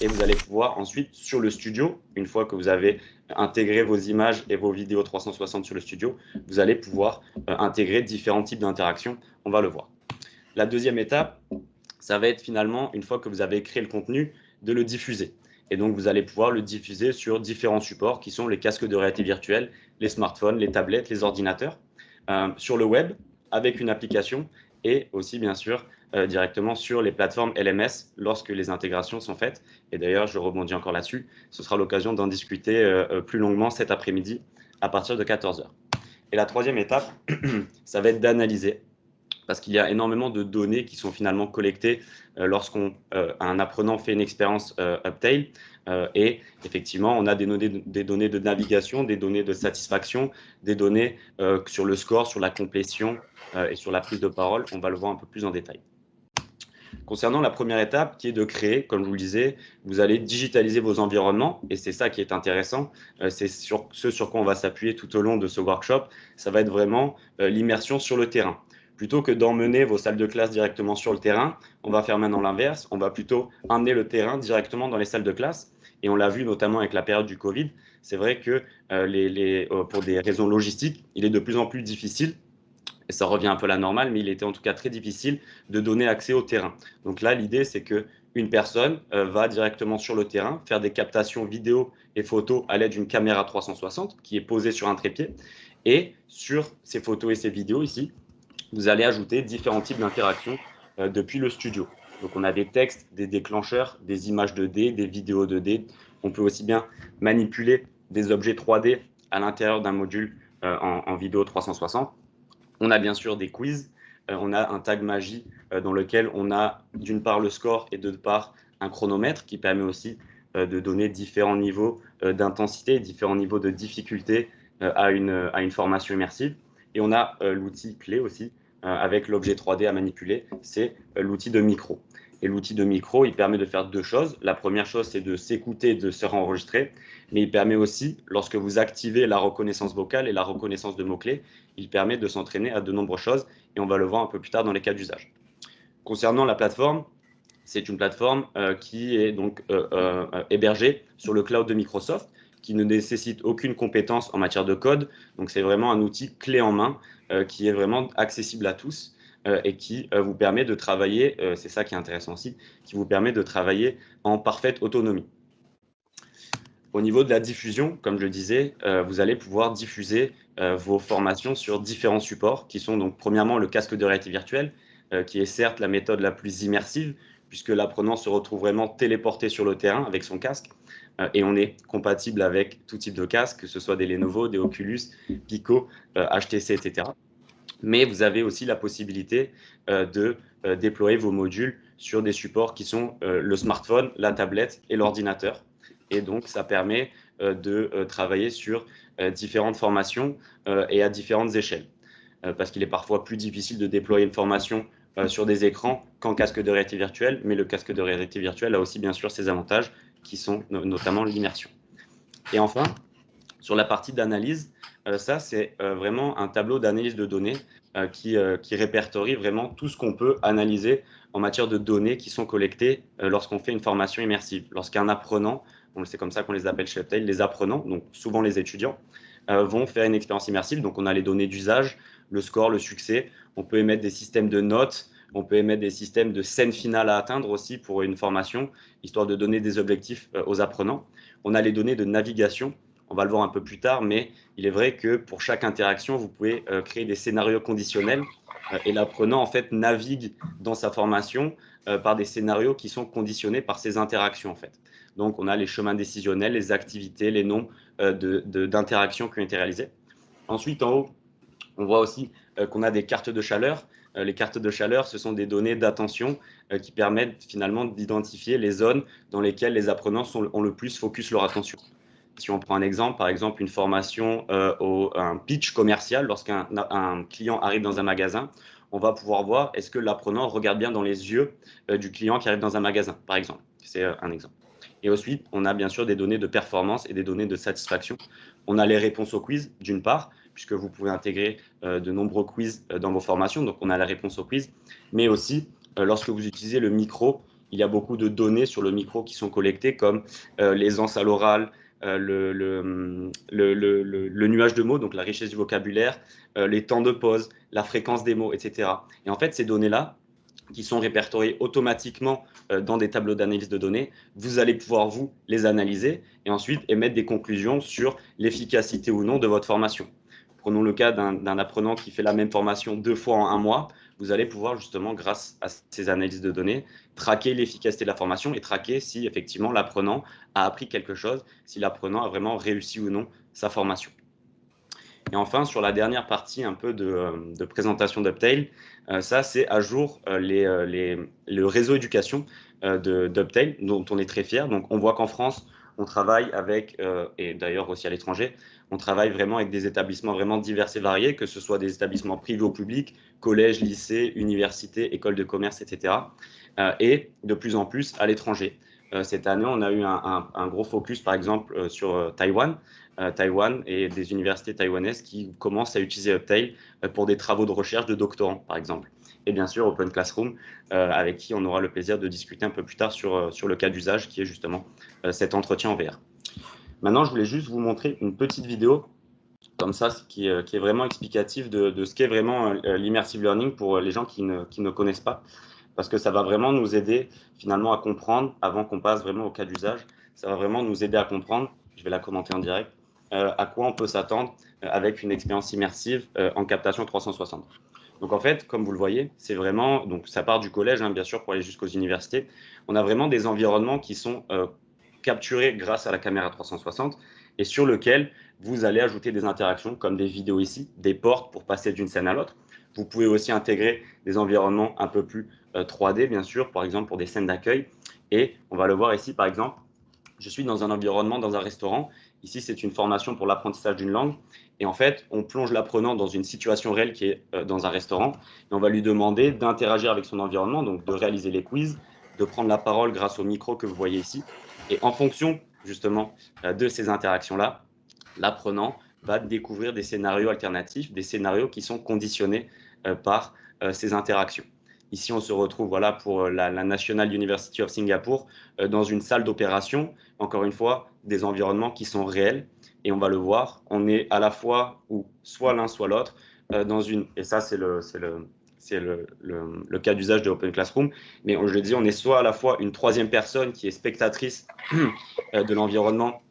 et vous allez pouvoir ensuite, sur le studio, une fois que vous avez intégré vos images et vos vidéos 360 sur le studio, vous allez pouvoir intégrer différents types d'interactions. On va le voir. La deuxième étape, ça va être finalement, une fois que vous avez créé le contenu, de le diffuser. Et donc, vous allez pouvoir le diffuser sur différents supports qui sont les casques de réalité virtuelle, les smartphones, les tablettes, les ordinateurs, sur le web, avec une application, et aussi, bien sûr, directement sur les plateformes LMS lorsque les intégrations sont faites. Et d'ailleurs, je rebondis encore là-dessus. Ce sera l'occasion d'en discuter plus longuement cet après-midi à partir de 14h. Et la troisième étape, ça va être d'analyser, parce qu'il y a énormément de données qui sont finalement collectées lorsqu'un apprenant fait une expérience Uptail. Et effectivement, on a des données de navigation, des données de satisfaction, des données sur le score, sur la complétion et sur la prise de parole. On va le voir un peu plus en détail. Concernant la première étape, qui est de créer, comme je vous le disais, vous allez digitaliser vos environnements, et c'est ça qui est intéressant. C'est ce sur quoi on va s'appuyer tout au long de ce workshop. Ça va être vraiment l'immersion sur le terrain. Plutôt que d'emmener vos salles de classe directement sur le terrain, on va faire maintenant l'inverse. On va plutôt emmener le terrain directement dans les salles de classe. Et on l'a vu notamment avec la période du Covid. C'est vrai que pour des raisons logistiques, il est de plus en plus difficile, et ça revient un peu à la normale, mais il était en tout cas très difficile de donner accès au terrain. Donc là, l'idée, c'est qu'une personne va directement sur le terrain faire des captations vidéo et photos à l'aide d'une caméra 360 qui est posée sur un trépied. Et sur ces photos et ces vidéos ici, vous allez ajouter différents types d'interactions depuis le studio. Donc on a des textes, des déclencheurs, des images 2D, des vidéos 2D. On peut aussi bien manipuler des objets 3D à l'intérieur d'un module en vidéo 360. On a bien sûr des quiz, on a un tag magie dans lequel on a d'une part le score et d'autre part un chronomètre qui permet aussi de donner différents niveaux d'intensité, différents niveaux de difficulté à une formation immersive. Et on a l'outil clé aussi avec l'objet 3D à manipuler, c'est l'outil de micro. Et l'outil de micro, il permet de faire deux choses. La première chose, c'est de s'écouter, de se enregistrer, mais il permet aussi, lorsque vous activez la reconnaissance vocale et la reconnaissance de mots-clés, il permet de s'entraîner à de nombreuses choses, et on va le voir un peu plus tard dans les cas d'usage. Concernant la plateforme, c'est une plateforme qui est donc hébergée sur le cloud de Microsoft, qui ne nécessite aucune compétence en matière de code. Donc c'est vraiment un outil clé en main qui est vraiment accessible à tous et qui vous permet de travailler, c'est ça qui est intéressant aussi, qui vous permet de travailler en parfaite autonomie. Au niveau de la diffusion, comme je le disais, vous allez pouvoir diffuser vos formations sur différents supports qui sont donc premièrement le casque de réalité virtuelle, qui est certes la méthode la plus immersive, puisque l'apprenant se retrouve vraiment téléporté sur le terrain avec son casque, et on est compatible avec tout type de casque, que ce soit des Lenovo, des Oculus, Pico, HTC, etc. Mais vous avez aussi la possibilité de déployer vos modules sur des supports qui sont le smartphone, la tablette et l'ordinateur. Et donc, ça permet de travailler sur différentes formations et à différentes échelles. Parce qu'il est parfois plus difficile de déployer une formation sur des écrans qu'en casque de réalité virtuelle, mais le casque de réalité virtuelle a aussi bien sûr ses avantages, qui sont notamment l'immersion. Et enfin, sur la partie d'analyse, ça, c'est vraiment un tableau d'analyse de données qui répertorie vraiment tout ce qu'on peut analyser en matière de données qui sont collectées lorsqu'on fait une formation immersive. Lorsqu'un apprenant, c'est comme ça qu'on les appelle chez Uptail, les apprenants, donc souvent les étudiants, vont faire une expérience immersive. Donc on a les données d'usage, le score, le succès. On peut émettre des systèmes de notes, on peut émettre des systèmes de scène finale à atteindre aussi pour une formation, histoire de donner des objectifs aux apprenants. On a les données de navigation. On va le voir un peu plus tard, mais il est vrai que pour chaque interaction, vous pouvez créer des scénarios conditionnels et l'apprenant en fait navigue dans sa formation par des scénarios qui sont conditionnés par ces interactions en fait. Donc on a les chemins décisionnels, les activités, les noms d'interactions qui ont été réalisées. Ensuite, en haut, on voit aussi qu'on a des cartes de chaleur. Les cartes de chaleur, ce sont des données d'attention qui permettent finalement d'identifier les zones dans lesquelles les apprenants ont le plus focus leur attention. Si on prend un exemple, par exemple une formation un pitch commercial, lorsqu'un client arrive dans un magasin, on va pouvoir voir est-ce que l'apprenant regarde bien dans les yeux du client qui arrive dans un magasin, par exemple. C'est un exemple. Et ensuite, on a bien sûr des données de performance et des données de satisfaction. On a les réponses aux quiz, d'une part, puisque vous pouvez intégrer de nombreux quiz dans vos formations. Donc, on a la réponse aux quiz, mais aussi lorsque vous utilisez le micro il y a beaucoup de données sur le micro qui sont collectées, comme l'aisance à l'oral, le nuage de mots, donc la richesse du vocabulaire, les temps de pause, la fréquence des mots, etc. Et en fait, ces données-là, qui sont répertoriées automatiquement dans des tableaux d'analyse de données, vous allez pouvoir, vous, les analyser et ensuite émettre des conclusions sur l'efficacité ou non de votre formation. Prenons le cas d'un apprenant qui fait la même formation 2 fois en 1 mois. Vous allez pouvoir justement, grâce à ces analyses de données, traquer l'efficacité de la formation et traquer si effectivement l'apprenant a appris quelque chose, si l'apprenant a vraiment réussi ou non sa formation. Et enfin, sur la dernière partie un peu de présentation d'Uptail, ça c'est à jour le réseau éducation d'Uptail, dont on est très fier. Donc on voit qu'en France, on travaille avec, et d'ailleurs aussi à l'étranger, on travaille vraiment avec des établissements vraiment divers et variés, que ce soit des établissements privés ou publics, collèges, lycées, universités, écoles de commerce, etc. Et de plus en plus à l'étranger. Cette année, on a eu un gros focus, par exemple, sur Taïwan et des universités taïwanaises qui commencent à utiliser Uptail pour des travaux de recherche de doctorants, par exemple. Et bien sûr, Open Classroom, avec qui on aura le plaisir de discuter un peu plus tard sur le cas d'usage, qui est justement cet entretien en VR. Maintenant, je voulais juste vous montrer une petite vidéo, comme ça, qui est vraiment explicative de ce qu'est vraiment l'immersive learning pour les gens qui ne connaissent pas, parce que ça va vraiment nous aider finalement à comprendre, avant qu'on passe vraiment au cas d'usage, ça va vraiment nous aider à comprendre, je vais la commenter en direct, à quoi on peut s'attendre avec une expérience immersive en captation 360. Donc en fait, comme vous le voyez, c'est vraiment, donc ça part du collège, hein, bien sûr, pour aller jusqu'aux universités. On a vraiment des environnements qui sont capturés grâce à la caméra 360 et sur lequel vous allez ajouter des interactions comme des vidéos ici, des portes pour passer d'une scène à l'autre. Vous pouvez aussi intégrer des environnements un peu plus 3D, bien sûr, par exemple pour des scènes d'accueil. Et on va le voir ici, par exemple, je suis dans un environnement, dans un restaurant. Ici, c'est une formation pour l'apprentissage d'une langue. Et en fait, on plonge l'apprenant dans une situation réelle qui est dans un restaurant. Et on va lui demander d'interagir avec son environnement, donc de réaliser les quiz, de prendre la parole grâce au micro que vous voyez ici. Et en fonction, justement, de ces interactions-là, l'apprenant va découvrir des scénarios alternatifs, des scénarios qui sont conditionnés par ces interactions. Ici, on se retrouve voilà, pour la National University of Singapore dans une salle d'opération. Encore une fois, des environnements qui sont réels. Et on va le voir, on est à la fois ou soit l'un, soit l'autre dans une. Et ça, c'est le cas d'usage de Open Classroom. Mais je le dis, on est soit à la fois une troisième personne qui est spectatrice de l'environnement,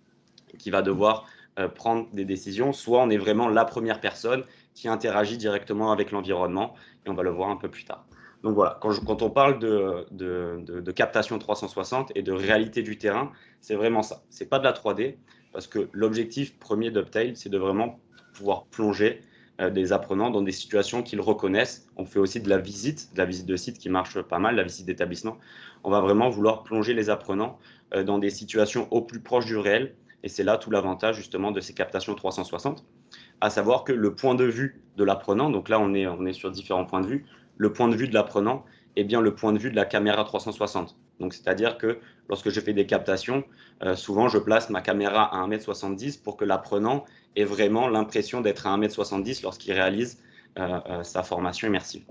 qui va devoir prendre des décisions, soit on est vraiment la première personne qui interagit directement avec l'environnement, et on va le voir un peu plus tard. Donc voilà, quand on parle de captation 360 et de réalité du terrain, c'est vraiment ça. C'est pas de la 3D, parce que l'objectif premier d'Uptail, c'est de vraiment pouvoir plonger des apprenants dans des situations qu'ils reconnaissent. On fait aussi de la visite de site qui marche pas mal, la visite d'établissement. On va vraiment vouloir plonger les apprenants dans des situations au plus proche du réel, et c'est là tout l'avantage justement de ces captations 360, à savoir que le point de vue de l'apprenant, donc là on est sur différents points de vue, le point de vue de l'apprenant est bien le point de vue de la caméra 360. Donc c'est-à-dire que lorsque je fais des captations, souvent je place ma caméra à 1m70 pour que l'apprenant ait vraiment l'impression d'être à 1m70 lorsqu'il réalise sa formation immersive.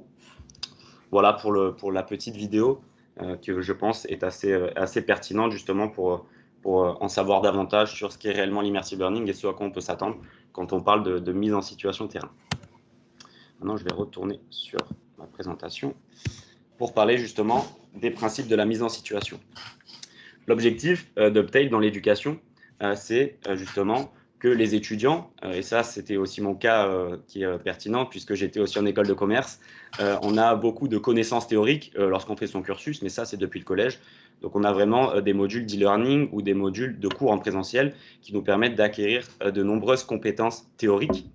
Voilà pour la petite vidéo que je pense est assez pertinente justement pour en savoir davantage sur ce qu'est réellement l'immersive learning et ce à quoi on peut s'attendre quand on parle de mise en situation terrain. Maintenant, je vais retourner sur ma présentation pour parler justement des principes de la mise en situation. L'objectif d'Uptail dans l'éducation, c'est justement que les étudiants, et ça c'était aussi mon cas qui est pertinent puisque j'étais aussi en école de commerce, on a beaucoup de connaissances théoriques lorsqu'on fait son cursus, mais ça c'est depuis le collège. Donc on a vraiment des modules d'e-learning ou des modules de cours en présentiel qui nous permettent d'acquérir de nombreuses compétences théoriques.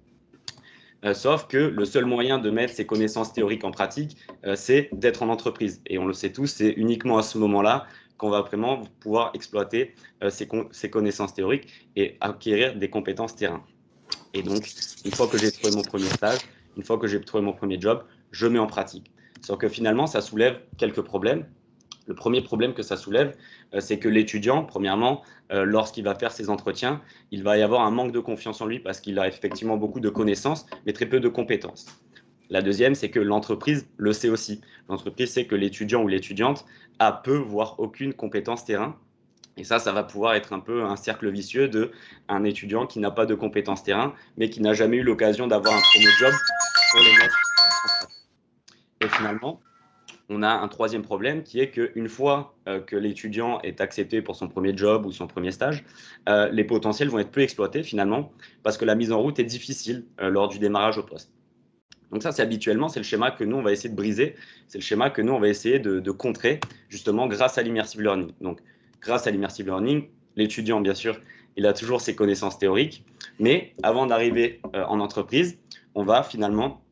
Sauf que le seul moyen de mettre ces connaissances théoriques en pratique, c'est d'être en entreprise. Et on le sait tous, c'est uniquement à ce moment-là qu'on va vraiment pouvoir exploiter ces connaissances théoriques et acquérir des compétences terrain. Et donc, une fois que j'ai trouvé mon premier stage, une fois que j'ai trouvé mon premier job, je mets en pratique. Sauf que finalement, ça soulève quelques problèmes. Le premier problème que ça soulève, c'est que l'étudiant, premièrement, lorsqu'il va faire ses entretiens, il va y avoir un manque de confiance en lui parce qu'il a effectivement beaucoup de connaissances, mais très peu de compétences. La deuxième, c'est que l'entreprise le sait aussi. L'entreprise sait que l'étudiant ou l'étudiante a peu, voire aucune compétence terrain. Et ça va pouvoir être un peu un cercle vicieux d'un étudiant qui n'a pas de compétences terrain, mais qui n'a jamais eu l'occasion d'avoir un premier job pour les mettre en pratique. Et finalement, on a un troisième problème qui est qu'une fois que l'étudiant est accepté pour son premier job ou son premier stage, les potentiels vont être peu exploités finalement parce que la mise en route est difficile lors du démarrage au poste. Donc ça, c'est le schéma que nous, on va essayer de briser. C'est le schéma que nous, on va essayer de contrer justement grâce à l'immersive learning. Donc, grâce à l'immersive learning, l'étudiant, bien sûr, il a toujours ses connaissances théoriques. Mais avant d'arriver en entreprise, on va finalement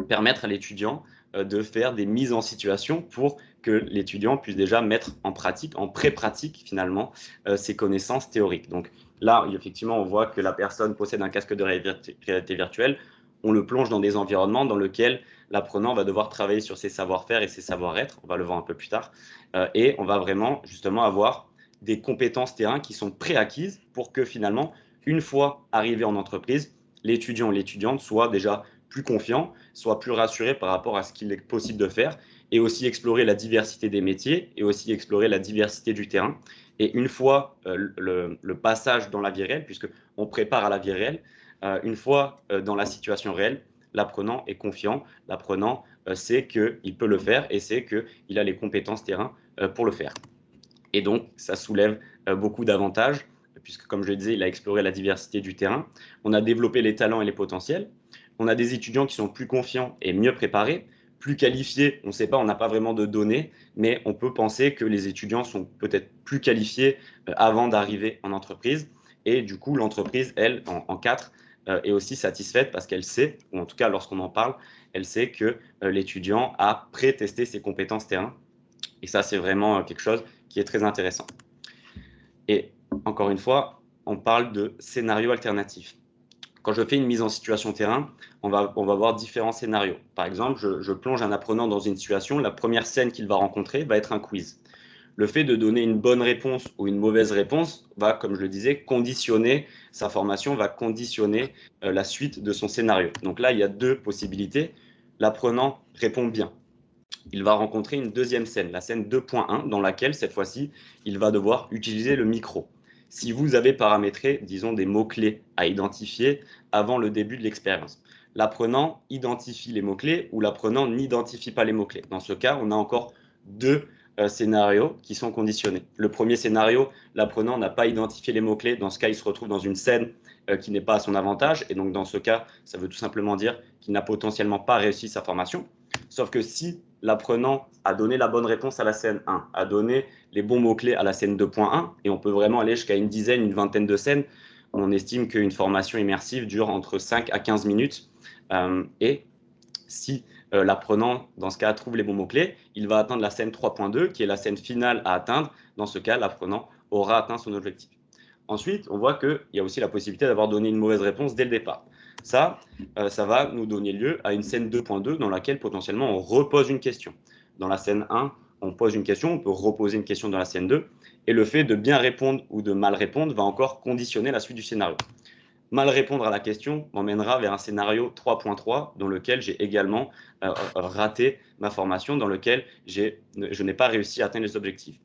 permettre à l'étudiant de faire des mises en situation pour que l'étudiant puisse déjà mettre en pratique, en pré-pratique finalement, ses connaissances théoriques. Donc là, effectivement, on voit que la personne possède un casque de réalité virtuelle. On le plonge dans des environnements dans lesquels l'apprenant va devoir travailler sur ses savoir-faire et ses savoir-être. On va le voir un peu plus tard. Et on va vraiment justement avoir des compétences terrain qui sont préacquises pour que finalement, une fois arrivé en entreprise, l'étudiant ou l'étudiante soit déjà plus confiant, soit plus rassuré par rapport à ce qu'il est possible de faire et aussi explorer la diversité des métiers et aussi explorer la diversité du terrain. Et une fois le passage dans la vie réelle, puisqu'on prépare à la vie réelle, une fois dans la situation réelle, l'apprenant est confiant, l'apprenant sait qu'il peut le faire et sait qu'il a les compétences terrain pour le faire. Et donc, ça soulève beaucoup d'avantages, puisque, comme je le disais, il a exploré la diversité du terrain. On a développé les talents et les potentiels. On a des étudiants qui sont plus confiants et mieux préparés, plus qualifiés. On ne sait pas, on n'a pas vraiment de données, mais on peut penser que les étudiants sont peut-être plus qualifiés avant d'arriver en entreprise. Et du coup, l'entreprise, elle, en 4, est aussi satisfaite parce qu'elle sait, ou en tout cas lorsqu'on en parle, elle sait que l'étudiant a pré-testé ses compétences terrain. Et ça, c'est vraiment quelque chose qui est très intéressant. Et encore une fois, on parle de scénarios alternatifs. Quand je fais une mise en situation terrain, on va voir différents scénarios. Par exemple, je plonge un apprenant dans une situation, la première scène qu'il va rencontrer va être un quiz. Le fait de donner une bonne réponse ou une mauvaise réponse va, comme je le disais, conditionner sa formation, va conditionner la suite de son scénario. Donc là, il y a deux possibilités. L'apprenant répond bien. Il va rencontrer une deuxième scène, la scène 2.1, dans laquelle, cette fois-ci, il va devoir utiliser le micro. Si vous avez paramétré, disons, des mots-clés à identifier avant le début de l'expérience, l'apprenant identifie les mots-clés ou l'apprenant n'identifie pas les mots-clés. Dans ce cas, on a encore deux scénarios qui sont conditionnés. Le premier scénario, l'apprenant n'a pas identifié les mots-clés. Dans ce cas, il se retrouve dans une scène qui n'est pas à son avantage. Et donc, dans ce cas, ça veut tout simplement dire qu'il n'a potentiellement pas réussi sa formation. Sauf que si l'apprenant a donné la bonne réponse à la scène 1, a donné les bons mots-clés à la scène 2.1, et on peut vraiment aller jusqu'à une dizaine, une vingtaine de scènes, on estime qu'une formation immersive dure entre 5 à 15 minutes. Et si l'apprenant, dans ce cas, trouve les bons mots-clés, il va atteindre la scène 3.2, qui est la scène finale à atteindre. Dans ce cas, l'apprenant aura atteint son objectif. Ensuite, on voit qu'il y a aussi la possibilité d'avoir donné une mauvaise réponse dès le départ. Ça va nous donner lieu à une scène 2.2 dans laquelle potentiellement on repose une question. Dans la scène 1, on pose une question, on peut reposer une question dans la scène 2, et le fait de bien répondre ou de mal répondre va encore conditionner la suite du scénario. Mal répondre à la question m'emmènera vers un scénario 3.3 dans lequel j'ai également raté ma formation, dans lequel je n'ai pas réussi à atteindre les objectifs.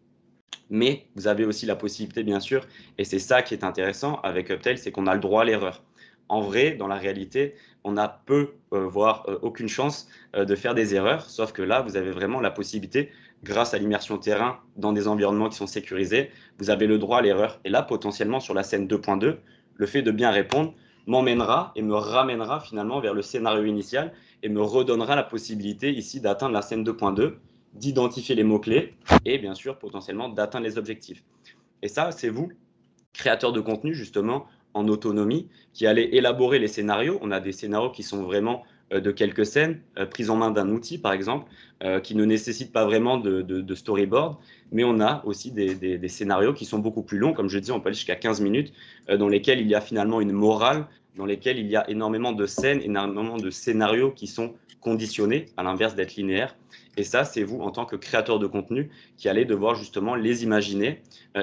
Mais vous avez aussi la possibilité, bien sûr, et c'est ça qui est intéressant avec Uptail, c'est qu'on a le droit à l'erreur. En vrai, dans la réalité, on a peu, voire aucune chance de faire des erreurs, sauf que là, vous avez vraiment la possibilité, grâce à l'immersion terrain dans des environnements qui sont sécurisés, vous avez le droit à l'erreur. Et là, potentiellement, sur la scène 2.2, le fait de bien répondre m'emmènera et me ramènera finalement vers le scénario initial et me redonnera la possibilité ici d'atteindre la scène 2.2, d'identifier les mots-clés et bien sûr potentiellement d'atteindre les objectifs. Et ça, c'est vous, créateur de contenu justement en autonomie, qui allez élaborer les scénarios. On a des scénarios qui sont vraiment de quelques scènes, prise en main d'un outil par exemple, qui ne nécessitent pas vraiment de storyboard, mais on a aussi des scénarios qui sont beaucoup plus longs, comme je dis, on peut aller jusqu'à 15 minutes, dans lesquels il y a finalement une morale, dans lesquels il y a énormément de scènes, énormément de scénarios qui sont conditionnés, à l'inverse d'être linéaires. Et ça, c'est vous, en tant que créateur de contenu, qui allez devoir justement les imaginer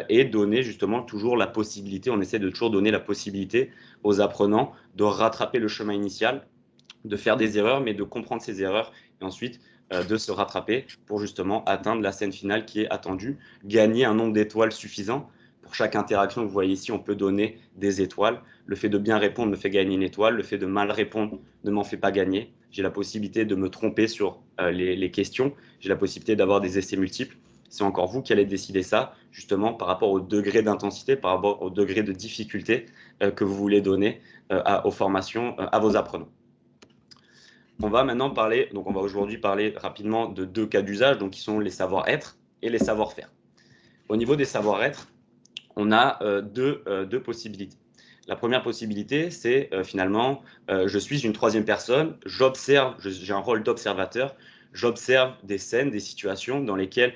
et donner justement toujours la possibilité, on essaie de toujours donner la possibilité aux apprenants de rattraper le chemin initial de faire des erreurs, mais de comprendre ces erreurs et ensuite de se rattraper pour justement atteindre la scène finale qui est attendue, gagner un nombre d'étoiles suffisant. Pour chaque interaction que vous voyez ici, on peut donner des étoiles. Le fait de bien répondre me fait gagner une étoile. Le fait de mal répondre ne m'en fait pas gagner. J'ai la possibilité de me tromper sur les questions. J'ai la possibilité d'avoir des essais multiples. C'est encore vous qui allez décider ça, justement par rapport au degré d'intensité, par rapport au degré de difficulté que vous voulez donner aux formations, à vos apprenants. On va maintenant parler, donc on va aujourd'hui parler rapidement de deux cas d'usage, donc qui sont les savoir-être et les savoir-faire. Au niveau des savoir-être, on a deux possibilités. La première possibilité, c'est finalement, je suis une troisième personne, j'observe, j'ai un rôle d'observateur, j'observe des scènes, des situations dans lesquelles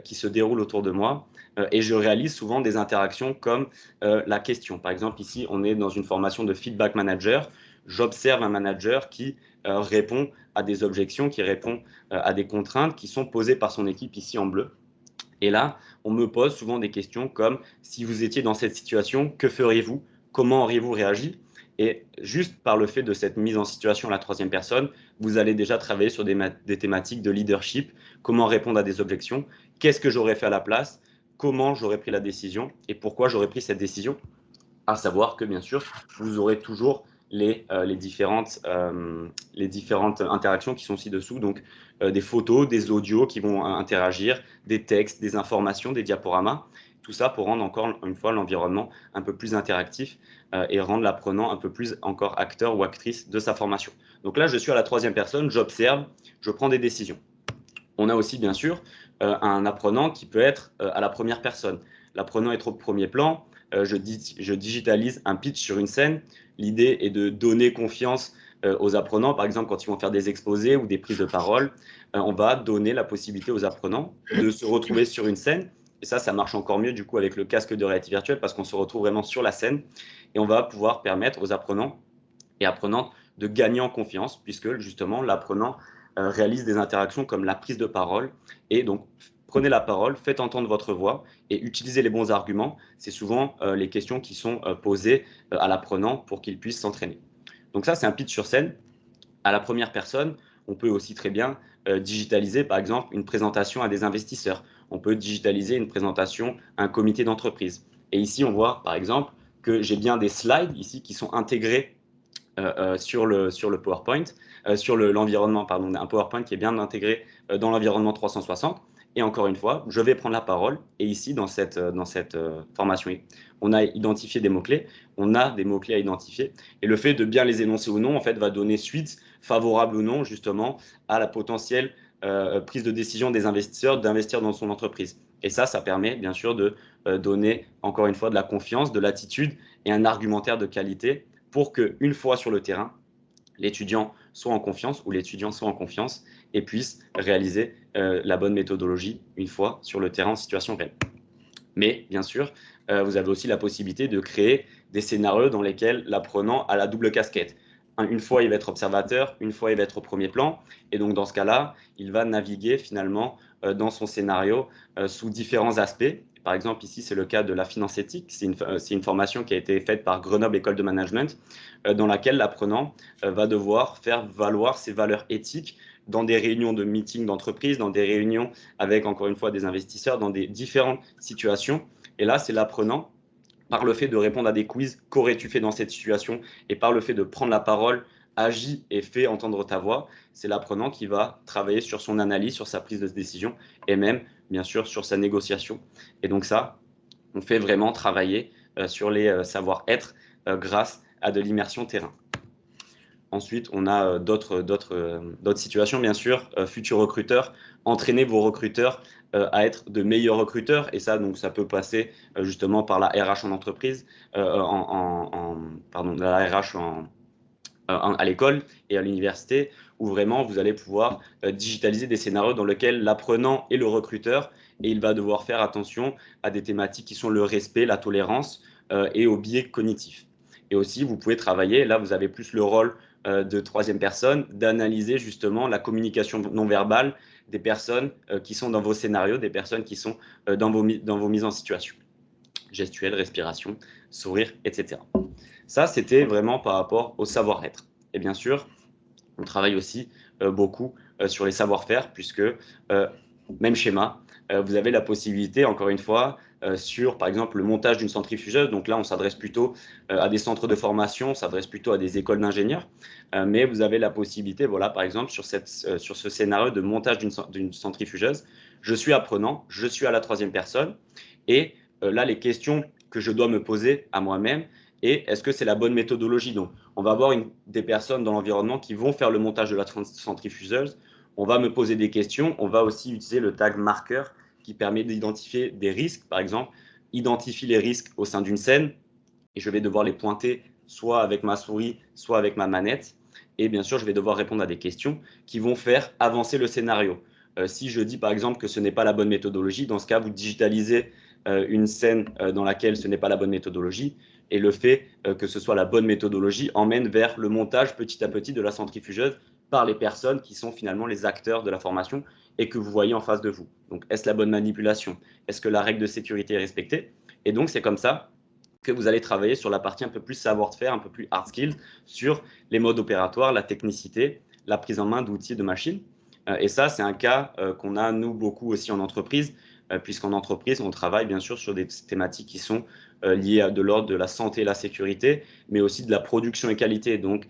qui se déroulent autour de moi et je réalise souvent des interactions comme la question. Par exemple, ici, on est dans une formation de feedback manager. J'observe un manager qui répond à des objections, qui répond à des contraintes qui sont posées par son équipe ici en bleu. Et là, on me pose souvent des questions comme si vous étiez dans cette situation, que feriez-vous? Comment auriez-vous réagi? Et juste par le fait de cette mise en situation à la troisième personne, vous allez déjà travailler sur des thématiques de leadership, comment répondre à des objections, qu'est-ce que j'aurais fait à la place, comment j'aurais pris la décision et pourquoi j'aurais pris cette décision. À savoir que, bien sûr, vous aurez toujours les différentes interactions qui sont ci-dessous, donc des photos, des audios qui vont interagir, des textes, des informations, des diaporamas, tout ça pour rendre encore une fois l'environnement un peu plus interactif et rendre l'apprenant un peu plus encore acteur ou actrice de sa formation. Donc là, je suis à la troisième personne, j'observe, je prends des décisions. On a aussi, bien sûr, un apprenant qui peut être à la première personne. L'apprenant est au premier plan, je digitalise un pitch sur une scène. L'idée est de donner confiance aux apprenants. Par exemple, quand ils vont faire des exposés ou des prises de parole, on va donner la possibilité aux apprenants de se retrouver sur une scène. Et ça marche encore mieux du coup avec le casque de réalité virtuelle parce qu'on se retrouve vraiment sur la scène et on va pouvoir permettre aux apprenants et apprenantes de gagner en confiance puisque justement l'apprenant réalise des interactions comme la prise de parole et donc prenez la parole, faites entendre votre voix et utilisez les bons arguments. C'est souvent les questions qui sont posées à l'apprenant pour qu'il puisse s'entraîner. Donc ça, c'est un pitch sur scène. À la première personne, on peut aussi très bien digitaliser, par exemple, une présentation à des investisseurs. On peut digitaliser une présentation à un comité d'entreprise. Et ici, on voit, par exemple, que j'ai bien des slides ici qui sont intégrés sur le PowerPoint, sur l'environnement, pardon, un PowerPoint qui est bien intégré dans l'environnement 360. Et encore une fois, je vais prendre la parole. Et ici, dans cette formation, on a identifié des mots-clés. On a des mots-clés à identifier. Et le fait de bien les énoncer ou non, en fait, va donner suite, favorable ou non, justement, à la potentielle prise de décision des investisseurs d'investir dans son entreprise. Et ça permet, bien sûr, de donner, encore une fois, de la confiance, de l'attitude et un argumentaire de qualité pour qu'une fois sur le terrain, l'étudiant soit en confiance ou l'étudiant soit en confiance et puisse réaliser la bonne méthodologie une fois sur le terrain en situation réelle. Mais bien sûr, vous avez aussi la possibilité de créer des scénarios dans lesquels l'apprenant a la double casquette. Une fois, il va être observateur, une fois, il va être au premier plan. Et donc, dans ce cas-là, il va naviguer finalement dans son scénario sous différents aspects. Par exemple, ici, c'est le cas de la finance éthique. C'est une formation qui a été faite par Grenoble École de Management, dans laquelle l'apprenant va devoir faire valoir ses valeurs éthiques dans des réunions de meetings d'entreprise, dans des réunions avec, encore une fois, des investisseurs, dans des différentes situations. Et là, c'est l'apprenant, par le fait de répondre à des quiz, qu'aurais-tu fait dans cette situation? Et par le fait de prendre la parole, agis et fais entendre ta voix, c'est l'apprenant qui va travailler sur son analyse, sur sa prise de décision et même, bien sûr, sur sa négociation. Et donc ça, on fait vraiment travailler sur les savoir-être grâce à de l'immersion terrain. Ensuite, on a d'autres situations, bien sûr. Futurs recruteurs, entraînez vos recruteurs à être de meilleurs recruteurs. Et ça, donc, ça peut passer justement par la RH en entreprise, pardon, la RH à l'école et à l'université, où vraiment vous allez pouvoir digitaliser des scénarios dans lesquels l'apprenant est le recruteur et il va devoir faire attention à des thématiques qui sont le respect, la tolérance et aux biais cognitifs. Et aussi, vous pouvez travailler, là vous avez plus le rôle de troisième personne, d'analyser justement la communication non verbale des personnes qui sont dans vos scénarios, des personnes qui sont dans vos mises en situation. Gestuelle, respiration, sourire, etc. Ça, c'était vraiment par rapport au savoir-être. Et bien sûr, On travaille aussi beaucoup sur les savoir-faire, puisque même schéma, vous avez la possibilité, encore une fois, sur, par exemple, le montage d'une centrifugeuse. Donc là, on s'adresse plutôt à des centres de formation, on s'adresse plutôt à des écoles d'ingénieurs. Mais vous avez la possibilité, voilà, par exemple, sur ce scénario de montage d'une centrifugeuse, je suis apprenant, je suis à la troisième personne. Et là, les questions que je dois me poser à moi-même, et est-ce que c'est la bonne méthodologie? Donc, on va avoir des personnes dans l'environnement qui vont faire le montage de la centrifugeuse. On va me poser des questions. On va aussi utiliser le tag marqueur qui permet d'identifier des risques. Par exemple, identifie les risques au sein d'une scène et je vais devoir les pointer soit avec ma souris, soit avec ma manette. Et bien sûr, je vais devoir répondre à des questions qui vont faire avancer le scénario. Si je dis par exemple que ce n'est pas la bonne méthodologie, dans ce cas, vous digitalisez une scène dans laquelle ce n'est pas la bonne méthodologie et le fait que ce soit la bonne méthodologie emmène vers le montage petit à petit de la centrifugeuse par les personnes qui sont finalement les acteurs de la formation et que vous voyez en face de vous. Donc, est-ce la bonne manipulation? Est-ce que la règle de sécurité est respectée? Et donc, c'est comme ça que vous allez travailler sur la partie un peu plus savoir-faire, un peu plus hard skills, sur les modes opératoires, la technicité, la prise en main d'outils de machines. Et ça, c'est un cas qu'on a, nous, beaucoup aussi en entreprise, puisqu'en entreprise, on travaille bien sûr sur des thématiques qui sont liées à de l'ordre de la santé et la sécurité, mais aussi de la production et qualité, donc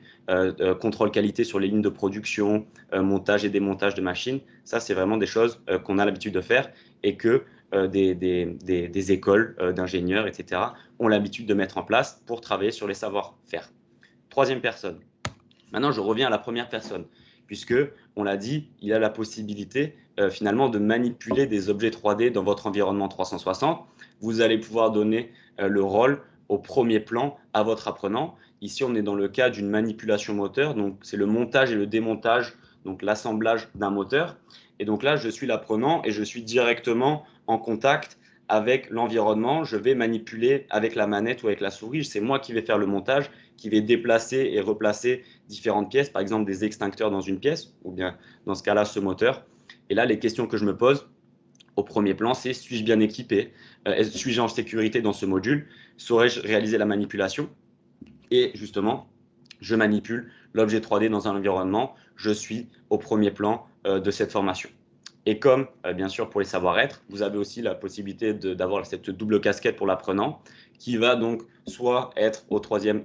contrôle qualité sur les lignes de production, montage et démontage de machines. Ça, c'est vraiment des choses qu'on a l'habitude de faire et que des écoles d'ingénieurs, etc., ont l'habitude de mettre en place pour travailler sur les savoir-faire. Troisième personne. Maintenant, je reviens à la première personne, puisque, on l'a dit, il a la possibilité finalement de manipuler des objets 3D dans votre environnement 360. Vous allez pouvoir donner le rôle au premier plan à votre apprenant. Ici, on est dans le cas d'une manipulation moteur, donc c'est le montage et le démontage, donc l'assemblage d'un moteur. Et donc là, je suis l'apprenant et je suis directement en contact avec l'environnement. Je vais manipuler avec la manette ou avec la souris. C'est moi qui vais faire le montage, qui vais déplacer et replacer différentes pièces, par exemple des extincteurs dans une pièce, ou bien dans ce cas-là, ce moteur. Et là, les questions que je me pose au premier plan, c'est suis-je bien équipé? Suis-je en sécurité dans ce module? Saurais-je réaliser la manipulation? Et justement, je manipule l'objet 3D dans un environnement. Je suis au premier plan de cette formation. Et comme, bien sûr, pour les savoir-être, vous avez aussi la possibilité d'avoir cette double casquette pour l'apprenant, qui va donc soit être au troisième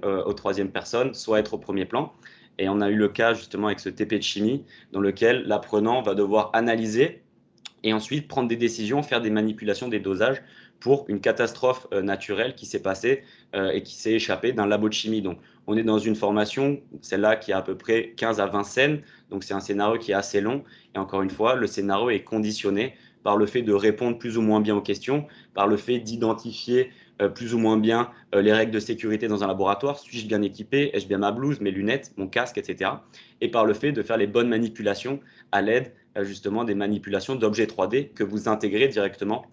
personne, soit être au premier plan. Et on a eu le cas justement avec ce TP de chimie, dans lequel l'apprenant va devoir analyser et ensuite prendre des décisions, faire des manipulations, des dosages pour une catastrophe naturelle qui s'est passée et qui s'est échappée d'un labo de chimie. Donc, on est dans une formation, celle-là qui a à peu près 15 à 20 scènes, donc c'est un scénario qui est assez long. Et encore une fois, le scénario est conditionné par le fait de répondre plus ou moins bien aux questions, par le fait d'identifier plus ou moins bien les règles de sécurité dans un laboratoire. Suis-je bien équipé? Ai-je bien ma blouse, mes lunettes, mon casque, etc. Et par le fait de faire les bonnes manipulations à l'aide justement des manipulations d'objets 3D que vous intégrez directement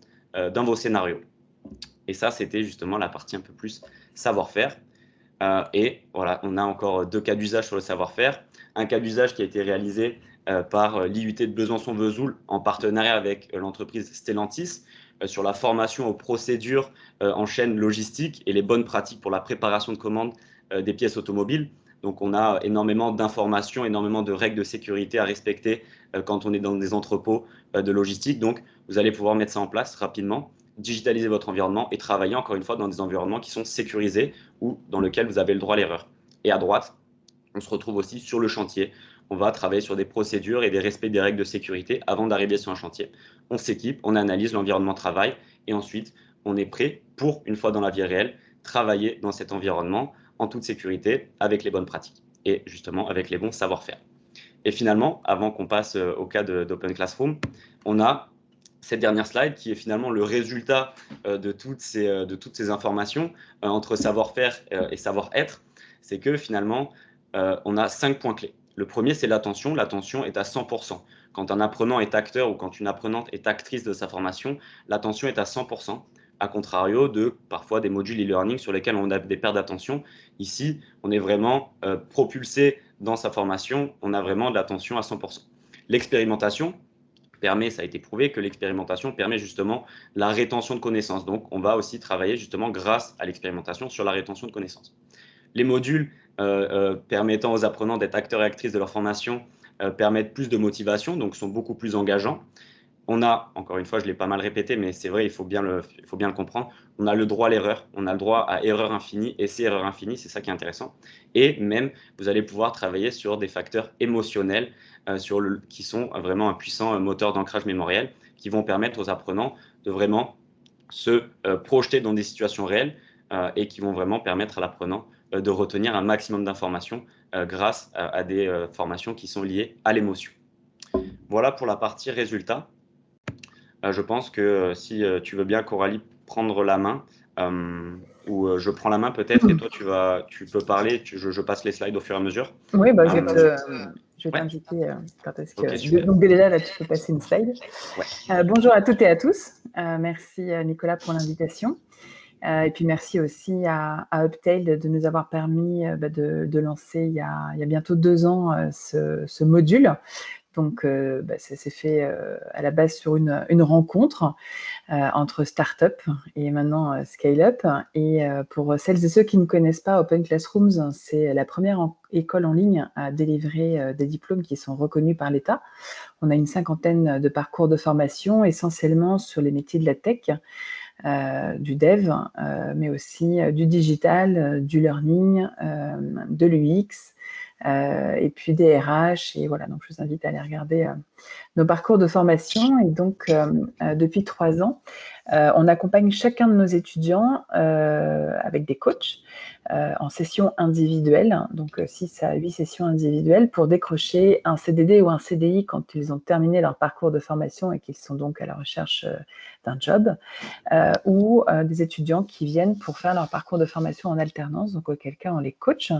dans vos scénarios. Et ça, c'était justement la partie un peu plus savoir-faire. Et voilà, on a encore deux cas d'usage sur le savoir-faire. Un cas d'usage qui a été réalisé par l'IUT de Besançon-Vesoul en partenariat avec l'entreprise Stellantis sur la formation aux procédures en chaîne logistique et les bonnes pratiques pour la préparation de commandes des pièces automobiles. Donc, on a énormément d'informations, énormément de règles de sécurité à respecter quand on est dans des entrepôts de logistique. Donc, vous allez pouvoir mettre ça en place rapidement, digitaliser votre environnement et travailler encore une fois dans des environnements qui sont sécurisés ou dans lesquels vous avez le droit à l'erreur. Et à droite, on se retrouve aussi sur le chantier. On va travailler sur des procédures et des respects des règles de sécurité avant d'arriver sur un chantier. On s'équipe, on analyse l'environnement de travail et ensuite, on est prêt pour, une fois dans la vie réelle, travailler dans cet environnement en toute sécurité avec les bonnes pratiques et justement avec les bons savoir-faire. Et finalement, avant qu'on passe au cas d'Open Classroom, on a cette dernière slide qui est finalement le résultat de toutes ces informations entre savoir-faire et savoir-être. C'est que finalement, on a 5 points clés. Le premier, c'est l'attention. L'attention est à 100%. Quand un apprenant est acteur ou quand une apprenante est actrice de sa formation, l'attention est à 100%. À contrario de parfois des modules e-learning sur lesquels on a des pertes d'attention. Ici, on est vraiment propulsé dans sa formation, on a vraiment de l'attention à 100%. L'expérimentation permet, ça a été prouvé, que l'expérimentation permet justement la rétention de connaissances. Donc, on va aussi travailler justement grâce à l'expérimentation sur la rétention de connaissances. Les modules permettant aux apprenants d'être acteurs et actrices de leur formation, permettent plus de motivation, donc sont beaucoup plus engageants. On a, encore une fois, je l'ai pas mal répété, mais c'est vrai, il faut bien le comprendre, on a le droit à l'erreur, on a le droit à erreur infinie, et c'est erreur infinie, c'est ça qui est intéressant. Et même, vous allez pouvoir travailler sur des facteurs émotionnels qui sont vraiment un puissant moteur d'ancrage mémoriel, qui vont permettre aux apprenants de vraiment se projeter dans des situations réelles et qui vont vraiment permettre à l'apprenant de retenir un maximum d'informations grâce à des formations qui sont liées à l'émotion. Voilà pour la partie résultats. Je pense que si tu veux bien, Coralie, prendre la main, ou je prends la main peut-être, et toi, tu peux parler, je passe les slides au fur et à mesure. Oui, bah, je vais Ouais. t'indiquer quand est-ce que… Ok, super. Donc déjà, là, tu peux passer une slide. Ouais. Bonjour à toutes et à tous. Merci Nicolas pour l'invitation. Et puis merci aussi à Uptail de nous avoir permis de lancer il y a bientôt 2 ans ce module. Donc, ça s'est fait à la base sur une rencontre entre start-up et maintenant scale-up. Et pour celles et ceux qui ne connaissent pas Open Classrooms, c'est la première école en ligne à délivrer des diplômes qui sont reconnus par l'État. On a une 50aine de parcours de formation, essentiellement sur les métiers de la tech, du dev, mais aussi du digital, du learning, de l'UX, et puis des RH. Et voilà, donc je vous invite à aller regarder nos parcours de formation. Et donc, depuis 3 ans, on accompagne chacun de nos étudiants avec des coachs en session individuelle, donc 6 à 8 sessions individuelles pour décrocher un CDD ou un CDI quand ils ont terminé leur parcours de formation et qu'ils sont donc à la recherche d'un job, ou des étudiants qui viennent pour faire leur parcours de formation en alternance, donc auquel cas on les coach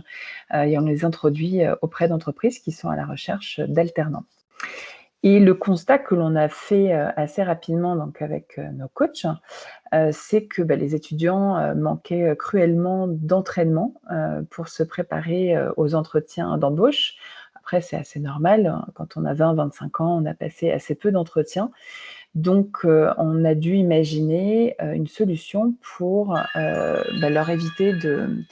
et on les introduit auprès d'entreprises qui sont à la recherche d'alternants. Et le constat que l'on a fait assez rapidement donc avec nos coachs, c'est que les étudiants manquaient cruellement d'entraînement pour se préparer aux entretiens d'embauche. Après, c'est assez normal. Quand on a 20-25 ans, on a passé assez peu d'entretiens. Donc, on a dû imaginer une solution pour leur éviter de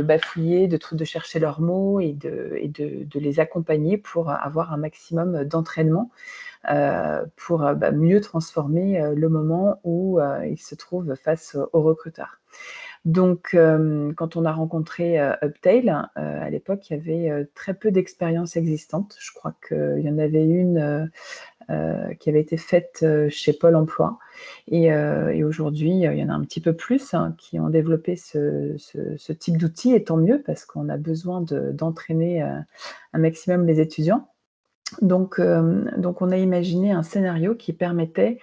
bafouiller, de chercher leurs mots et de les accompagner pour avoir un maximum d'entraînement pour mieux transformer le moment où ils se trouvent face aux recruteurs. Donc, quand on a rencontré Uptail, à l'époque, il y avait très peu d'expériences existantes. Je crois qu'il y en avait une qui avait été faite chez Pôle emploi. Et aujourd'hui, il y en a un petit peu plus qui ont développé ce type d'outils, et tant mieux, parce qu'on a besoin d'entraîner un maximum les étudiants. Donc, on a imaginé un scénario qui permettait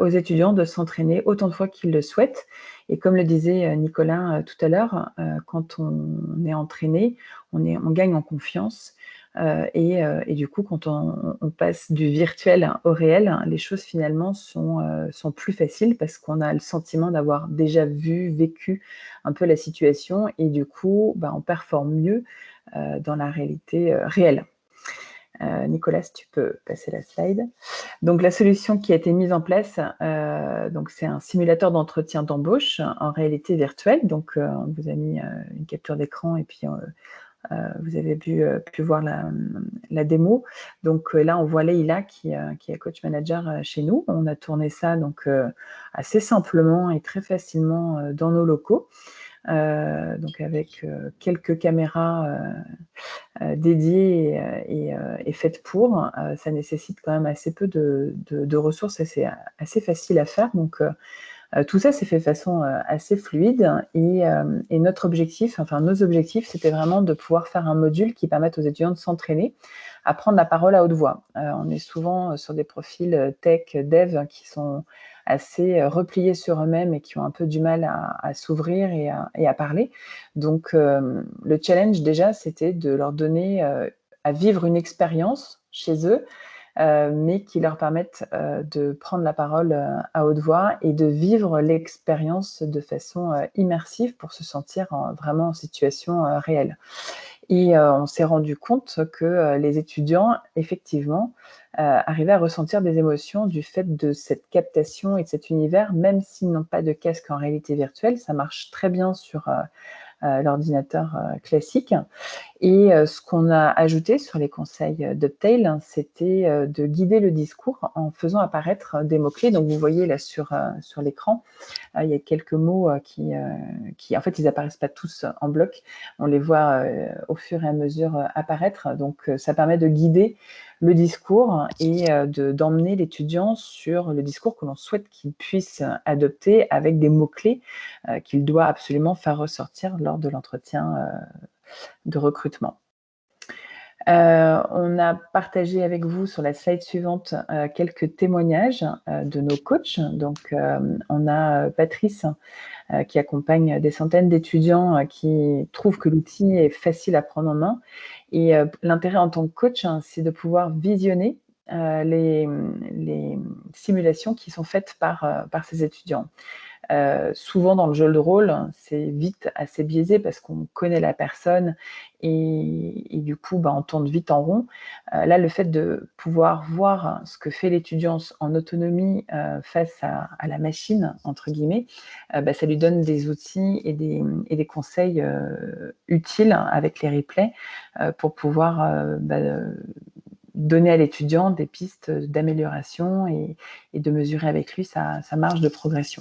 aux étudiants de s'entraîner autant de fois qu'ils le souhaitent. Et comme le disait Nicolas tout à l'heure, quand on est entraîné, on gagne en confiance. Et du coup, quand on passe du virtuel au réel, les choses finalement sont plus faciles parce qu'on a le sentiment d'avoir déjà vécu un peu la situation, et du coup, on performe mieux dans la réalité réelle. Nicolas, si tu peux passer la slide. Donc, la solution qui a été mise en place, c'est un simulateur d'entretien d'embauche en réalité virtuelle. Donc, on vous a mis une capture d'écran et puis vous avez pu voir la démo. Donc là, on voit Leïla qui est coach manager chez nous. On a tourné ça donc assez simplement et très facilement dans nos locaux. Donc avec quelques caméras dédiées et faites pour. Ça nécessite quand même assez peu de ressources et c'est assez facile à faire. Donc tout ça s'est fait de façon assez fluide, et notre objectif, enfin nos objectifs, c'était vraiment de pouvoir faire un module qui permette aux étudiants de s'entraîner à prendre la parole à haute voix. On est souvent sur des profils tech, dev qui sont assez repliés sur eux-mêmes et qui ont un peu du mal à s'ouvrir et à parler. Donc le challenge déjà, c'était de leur donner à vivre une expérience chez eux, mais qui leur permettent de prendre la parole à haute voix et de vivre l'expérience de façon immersive pour se sentir vraiment en situation réelle. Et on s'est rendu compte que les étudiants, effectivement, arrivaient à ressentir des émotions du fait de cette captation et de cet univers, même s'ils n'ont pas de casque en réalité virtuelle. Ça marche très bien sur l'ordinateur classique. Et ce qu'on a ajouté sur les conseils d'Uptail, c'était de guider le discours en faisant apparaître des mots-clés. Donc, vous voyez là sur l'écran, il y a quelques mots qui, en fait, ils apparaissent pas tous en bloc. On les voit au fur et à mesure apparaître. Donc, ça permet de guider le discours et d'emmener l'étudiant sur le discours que l'on souhaite qu'il puisse adopter avec des mots-clés qu'il doit absolument faire ressortir lors de l'entretien de recrutement. On a partagé avec vous sur la slide suivante quelques témoignages de nos coachs. Donc, on a Patrice qui accompagne des centaines d'étudiants qui trouvent que l'outil est facile à prendre en main. Et l'intérêt en tant que coach, c'est de pouvoir visionner les simulations qui sont faites par ces étudiants. Souvent dans le jeu de rôle, c'est vite assez biaisé parce qu'on connaît la personne et du coup, on tourne vite en rond. Là, le fait de pouvoir voir ce que fait l'étudiant en autonomie face à la machine, entre guillemets, ça lui donne des outils et des conseils utiles avec les replays pour pouvoir donner à l'étudiant des pistes d'amélioration et de mesurer avec lui sa marge de progression.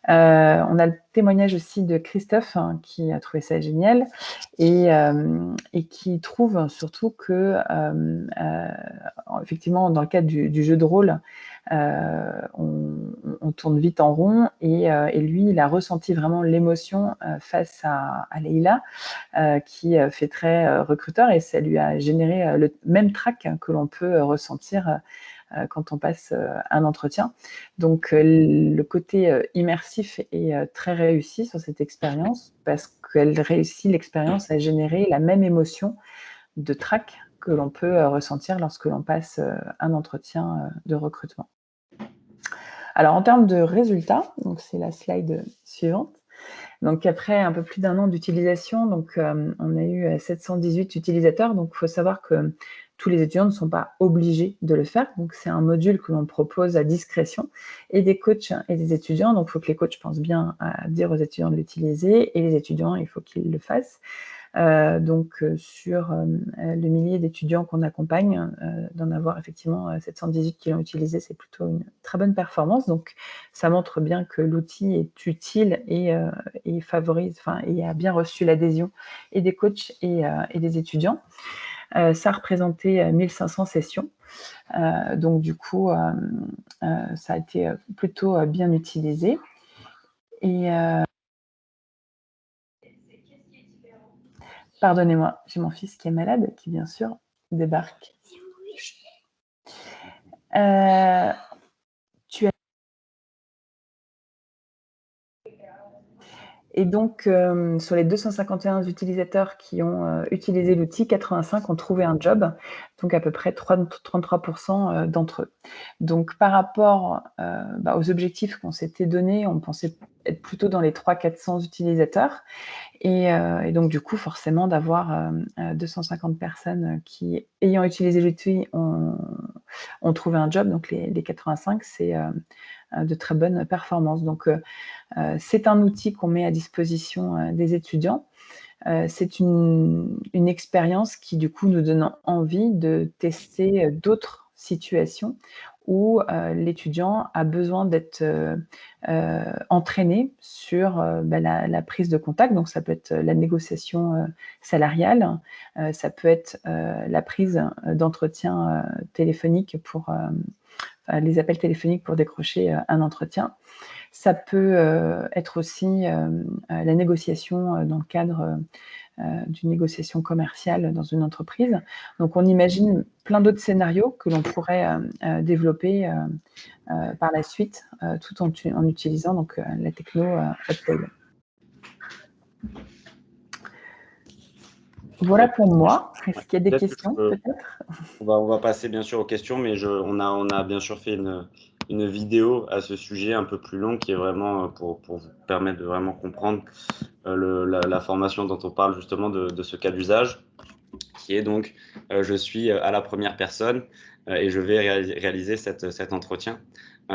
On a le témoignage aussi de Christophe qui a trouvé ça génial et qui trouve surtout que, effectivement, dans le cadre du jeu de rôle, on tourne vite en rond et lui, il a ressenti vraiment l'émotion face à Leïla qui fait très recruteur et ça lui a généré le même trac que l'on peut ressentir quand on passe un entretien. Donc, le côté immersif est très réussi sur cette expérience parce qu'elle réussit l'expérience à générer la même émotion de trac que l'on peut ressentir lorsque l'on passe un entretien de recrutement. Alors, en termes de résultats, donc c'est la slide suivante. Donc, après un peu plus d'un an d'utilisation, donc on a eu 718 utilisateurs. Donc, il faut savoir que tous les étudiants ne sont pas obligés de le faire. Donc, c'est un module que l'on propose à discrétion et des coachs et des étudiants. Donc, il faut que les coachs pensent bien à dire aux étudiants de l'utiliser et les étudiants, il faut qu'ils le fassent. Sur le millier d'étudiants qu'on accompagne, d'en avoir effectivement 718 qui l'ont utilisé, c'est plutôt une très bonne performance. Donc, ça montre bien que l'outil est utile et favorise, et a bien reçu l'adhésion et des coachs et des étudiants. Ça représentait 1500 sessions. Donc, du coup, ça a été plutôt bien utilisé. Et pardonnez-moi, j'ai mon fils qui est malade, qui bien sûr débarque. Et donc, sur les 251 utilisateurs qui ont utilisé l'outil, 85 ont trouvé un job, donc à peu près 33% d'entre eux. Donc, par rapport aux objectifs qu'on s'était donnés, on pensait être plutôt dans les 300-400 utilisateurs. Et donc, du coup, forcément, d'avoir 250 personnes qui, ayant utilisé l'outil, ont trouvé un job. Donc, les 85, c'est de très bonnes performances. Donc, c'est un outil qu'on met à disposition des étudiants. C'est une expérience qui, du coup, nous donne envie de tester d'autres situations où l'étudiant a besoin d'être entraîné sur la prise de contact. Donc, ça peut être la négociation salariale, ça peut être la prise d'entretien téléphonique pour les appels téléphoniques pour décrocher un entretien. Ça peut être aussi la négociation dans le cadre d'une négociation commerciale dans une entreprise. Donc, on imagine plein d'autres scénarios que l'on pourrait développer par la suite, tout en utilisant donc, la techno Uptail. Voilà pour moi. Est-ce qu'il y a des questions, peut-être ? On va passer bien sûr aux questions, mais on a bien sûr fait une vidéo à ce sujet un peu plus longue qui est vraiment pour vous permettre de vraiment comprendre la formation dont on parle justement de ce cas d'usage, qui est donc je suis à la première personne et je vais réaliser cet entretien.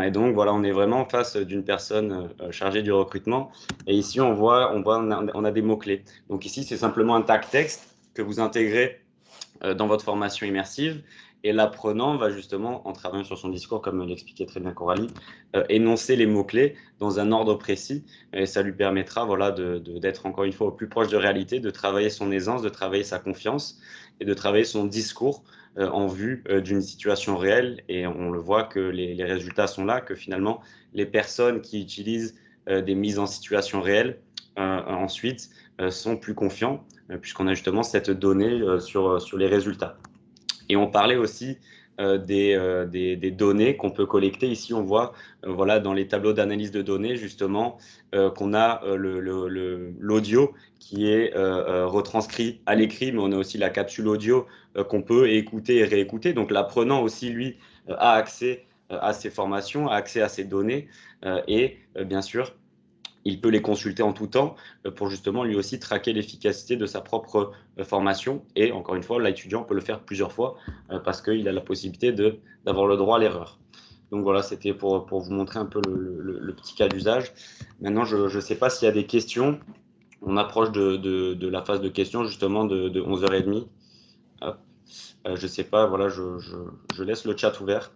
Et donc, voilà, on est vraiment en face d'une personne chargée du recrutement. Et ici, on a des mots-clés. Donc ici, c'est simplement un tag texte que vous intégrez dans votre formation immersive. Et l'apprenant va justement, en travaillant sur son discours, comme l'expliquait très bien Coralie, énoncer les mots-clés dans un ordre précis. Et ça lui permettra voilà, d'être encore une fois au plus proche de réalité, de travailler son aisance, de travailler sa confiance et de travailler son discours en vue d'une situation réelle. Et on le voit que les résultats sont là, que finalement, les personnes qui utilisent des mises en situation réelles ensuite sont plus confiants, puisqu'on a justement cette donnée sur les résultats. Et on parlait aussi des données qu'on peut collecter. Ici, on voit voilà, dans les tableaux d'analyse de données, justement, qu'on a l'audio qui est retranscrit à l'écrit, mais on a aussi la capsule audio qu'on peut écouter et réécouter. Donc, l'apprenant aussi, lui, a accès à ces formations, a accès à ces données et, bien sûr, il peut les consulter en tout temps pour justement lui aussi traquer l'efficacité de sa propre formation. Et encore une fois, l'étudiant peut le faire plusieurs fois parce qu'il a la possibilité d'avoir le droit à l'erreur. Donc voilà, c'était pour vous montrer un peu le petit cas d'usage. Maintenant, je ne sais pas s'il y a des questions. On approche de la phase de questions justement de 11h30. Je ne sais pas, voilà, je laisse le chat ouvert,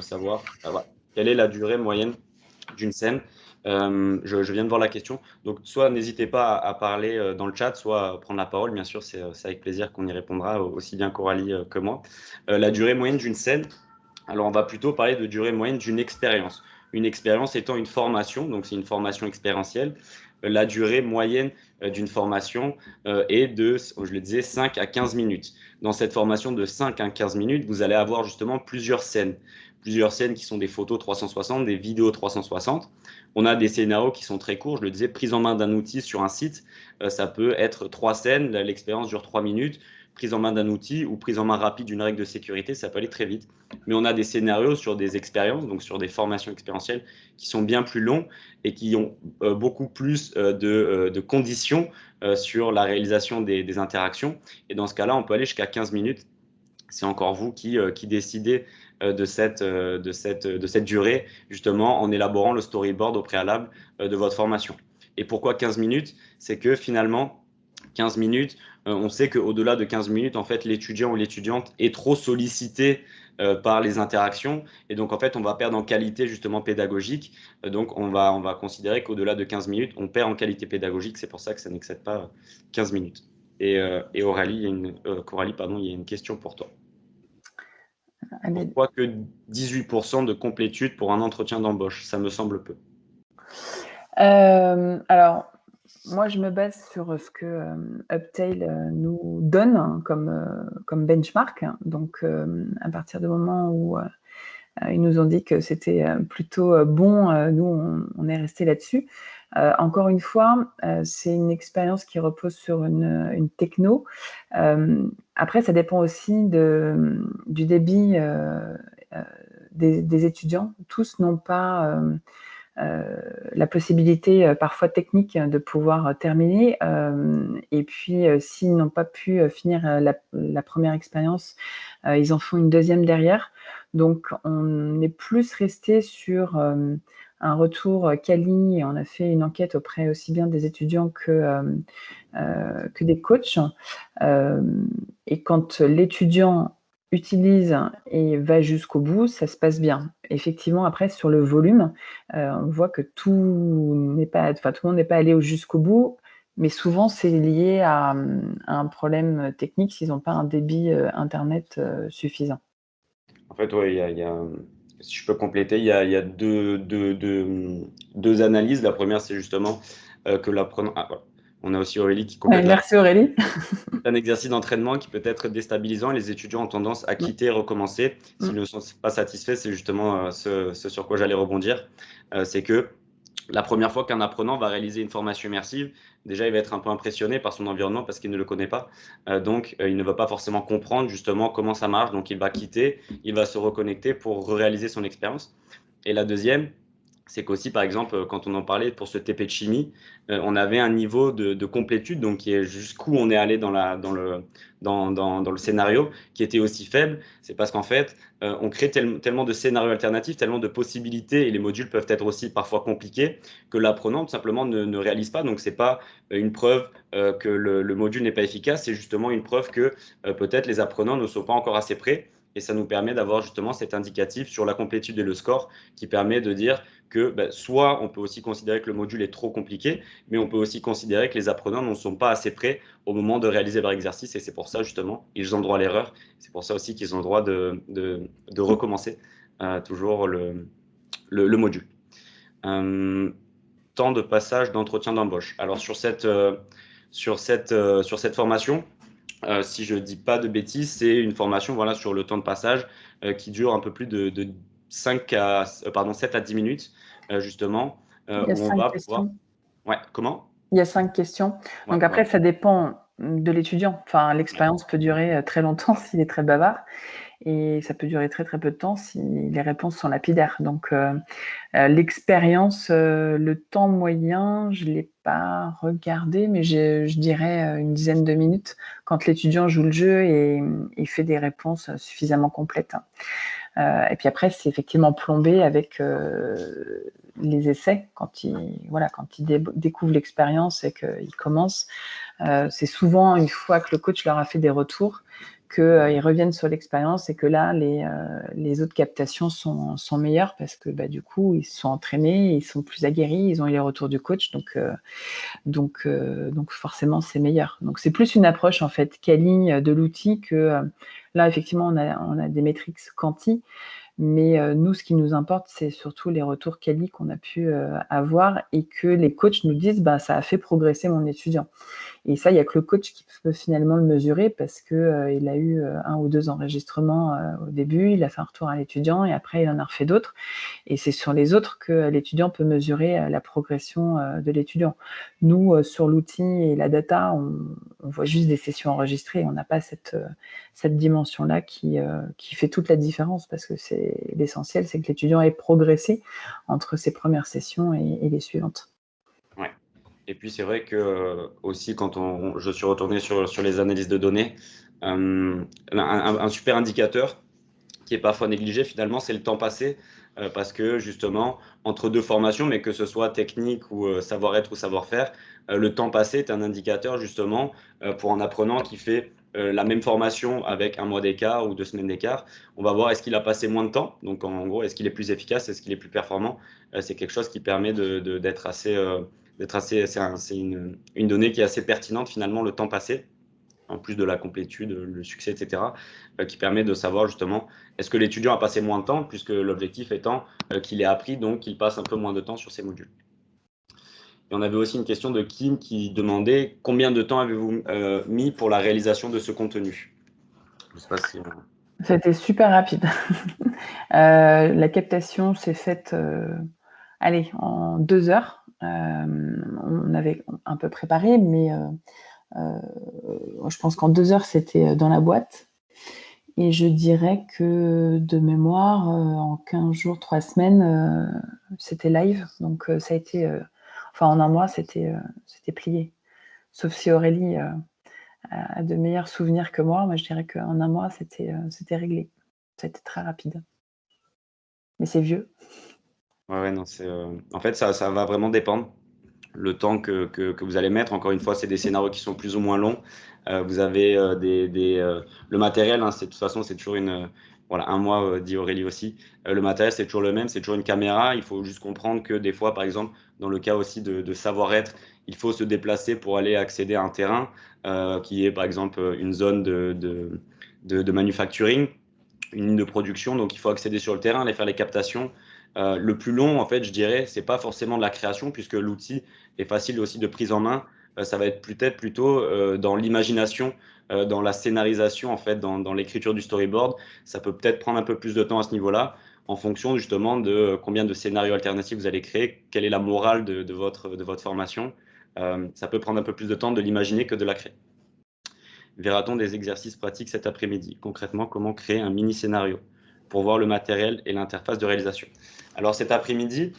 savoir voilà. Quelle est la durée moyenne d'une scène. Je viens de voir la question. Donc, soit n'hésitez pas à parler dans le chat, soit à prendre la parole. Bien sûr, c'est avec plaisir qu'on y répondra, aussi bien Coralie que moi. La durée moyenne d'une scène, alors on va plutôt parler de durée moyenne d'une expérience. Une expérience étant une formation, donc c'est une formation expérientielle. La durée moyenne d'une formation est de, je le disais, 5 à 15 minutes. Dans cette formation de 5 à 15 minutes, vous allez avoir justement plusieurs scènes. Plusieurs scènes qui sont des photos 360, des vidéos 360. On a des scénarios qui sont très courts. Je le disais, prise en main d'un outil sur un site, ça peut être 3 scènes. L'expérience dure 3 minutes. Prise en main d'un outil ou prise en main rapide d'une règle de sécurité, ça peut aller très vite. Mais on a des scénarios sur des expériences, donc sur des formations expérientielles qui sont bien plus longs et qui ont beaucoup plus de conditions sur la réalisation des interactions. Et dans ce cas-là, on peut aller jusqu'à 15 minutes. C'est encore vous qui décidez de cette durée, justement, en élaborant le storyboard au préalable de votre formation. Et pourquoi 15 minutes? C'est que finalement, 15 minutes, on sait qu'au-delà de 15 minutes, en fait, l'étudiant ou l'étudiante est trop sollicité par les interactions. Et donc, en fait, on va perdre en qualité, justement, pédagogique. Donc, on va considérer qu'au-delà de 15 minutes, on perd en qualité pédagogique. C'est pour ça que ça n'excède pas 15 minutes. Et Coralie, pardon, il y a une question pour toi. Pourquoi que 18% de complétude pour un entretien d'embauche? Ça me semble peu. Alors, moi, je me base sur ce que Uptail nous donne comme benchmark. Donc, à partir du moment où ils nous ont dit que c'était plutôt bon, nous, on est resté là-dessus. Encore une fois, c'est une expérience qui repose sur une techno. Après, ça dépend aussi du débit des étudiants. Tous n'ont pas la possibilité parfois technique de pouvoir terminer. Et puis, s'ils n'ont pas pu finir la première expérience, ils en font une deuxième derrière. Donc, on est plus resté sur un retour quali. On a fait une enquête auprès aussi bien des étudiants que des coachs. Et quand l'étudiant utilise et va jusqu'au bout, ça se passe bien. Effectivement, après, sur le volume, on voit que tout le monde n'est pas allé jusqu'au bout, mais souvent, c'est lié à un problème technique s'ils n'ont pas un débit Internet suffisant. En fait, oui, si je peux compléter, il y a deux analyses. La première, c'est justement que l'apprenant. Ah, voilà. On a aussi Aurélie qui complète Merci Aurélie. un exercice d'entraînement qui peut être déstabilisant et les étudiants ont tendance à quitter et recommencer. S'ils ne sont pas satisfaits, c'est justement ce sur quoi j'allais rebondir. C'est que la première fois qu'un apprenant va réaliser une formation immersive, déjà, il va être un peu impressionné par son environnement parce qu'il ne le connaît pas. Donc, il ne va pas forcément comprendre justement comment ça marche. Donc, il va quitter, il va se reconnecter pour réaliser son expérience. Et la deuxième, c'est qu'aussi, par exemple, quand on en parlait pour ce TP de chimie, on avait un niveau de complétude, donc qui est jusqu'où on est allé dans le scénario, qui était aussi faible. C'est parce qu'en fait, on crée tellement de scénarios alternatifs, tellement de possibilités, et les modules peuvent être aussi parfois compliqués, que l'apprenant, tout simplement, ne réalise pas. Donc, c'est pas une preuve que le module n'est pas efficace, c'est justement une preuve que peut-être les apprenants ne sont pas encore assez prêts. Et ça nous permet d'avoir justement cet indicatif sur la complétude et le score qui permet de dire que soit on peut aussi considérer que le module est trop compliqué, mais on peut aussi considérer que les apprenants ne sont pas assez prêts au moment de réaliser leur exercice, et c'est pour ça justement, ils ont le droit à l'erreur, c'est pour ça aussi qu'ils ont le droit de recommencer toujours le module. Temps de passage d'entretien d'embauche. Alors sur cette formation, si je ne dis pas de bêtises, c'est une formation voilà, sur le temps de passage qui dure un peu plus de 7 à 10 minutes, justement, Il y a où on 5 va pouvoir. questions. Ouais, comment? Il y a 5 questions. Ouais, Donc voilà. après, ça dépend de l'étudiant. Enfin, Ouais, l'expérience peut durer très longtemps s'il est très bavard et ça peut durer très, très peu de temps si les réponses sont lapidaires. Donc, l'expérience, le temps moyen, je ne l'ai pas regardé, mais je dirais une dizaine de minutes quand l'étudiant joue le jeu et fait des réponses suffisamment complètes. Et puis après, c'est effectivement plombé avec les essais quand il découvre l'expérience et qu'il commence. C'est souvent une fois que le coach leur a fait des retours qu'ils reviennent sur l'expérience et que là, les autres captations sont meilleures parce que du coup, ils se sont entraînés, ils sont plus aguerris, ils ont eu les retours du coach, donc forcément, c'est meilleur. Donc c'est plus une approche en fait quali de l'outil que là, effectivement, on a des métriques quanti, mais nous, ce qui nous importe, c'est surtout les retours quali qu'on a pu avoir et que les coachs nous disent ça a fait progresser mon étudiant. Et ça, il n'y a que le coach qui peut finalement le mesurer parce qu'il a eu 1 ou 2 enregistrements au début, il a fait un retour à l'étudiant et après, il en a refait d'autres. Et c'est sur les autres que l'étudiant peut mesurer la progression de l'étudiant. Nous, sur l'outil et la data, on voit juste des sessions enregistrées. On n'a pas cette dimension-là qui fait toute la différence parce que l'essentiel, c'est que l'étudiant ait progressé entre ses premières sessions et les suivantes. ouais. Et puis c'est vrai que aussi quand je suis retourné sur les analyses de données, un super indicateur qui est parfois négligé finalement, c'est le temps passé, parce que justement, entre deux formations, mais que ce soit technique ou savoir-être ou savoir-faire, le temps passé est un indicateur justement pour un apprenant qui fait la même formation avec 1 mois d'écart ou 2 semaines d'écart. On va voir est-ce qu'il a passé moins de temps, donc en gros, est-ce qu'il est plus efficace, est-ce qu'il est plus performant. C'est quelque chose qui permet d'être assez, c'est une donnée qui est assez pertinente finalement, le temps passé, en plus de la complétude, le succès, etc., qui permet de savoir justement est-ce que l'étudiant a passé moins de temps, puisque l'objectif étant qu'il ait appris, donc qu'il passe un peu moins de temps sur ses modules. Et on avait aussi une question de Kim qui demandait combien de temps avez-vous mis pour la réalisation de ce contenu? Je sais pas si. C'était super rapide. La captation s'est faite, en 2 heures. On avait un peu préparé, mais je pense qu'en 2 heures, c'était dans la boîte. Et je dirais que de mémoire, en 15 jours, 3 semaines, c'était live. Donc ça a été, en 1 mois, c'était plié. Sauf si Aurélie a de meilleurs souvenirs que moi. Moi, je dirais qu'en 1 mois, c'était réglé. C'était très rapide. Mais c'est vieux. Ouais, non, en fait, ça va vraiment dépendre. Le temps que vous allez mettre, encore une fois, c'est des scénarios qui sont plus ou moins longs. Vous avez le matériel, hein, de toute façon, c'est toujours voilà, 1 mois, dit Aurélie aussi. Le matériel, c'est toujours le même, c'est toujours une caméra. Il faut juste comprendre que des fois, par exemple, dans le cas aussi de savoir-être, il faut se déplacer pour aller accéder à un terrain qui est, par exemple, une zone de manufacturing, une ligne de production. Donc, il faut accéder sur le terrain, aller faire les captations. Le plus long, en fait, je dirais, c'est pas forcément de la création, puisque l'outil est facile aussi de prise en main. Ça va être peut-être plutôt dans l'imagination, dans la scénarisation, en fait, dans l'écriture du storyboard. Ça peut peut-être prendre un peu plus de temps à ce niveau-là, en fonction justement de combien de scénarios alternatifs vous allez créer, quelle est la morale de votre formation. Ça peut prendre un peu plus de temps de l'imaginer que de la créer. Verra-t-on des exercices pratiques cet après-midi? Concrètement, comment créer un mini-scénario pour voir le matériel et l'interface de réalisation? Alors cet après-midi,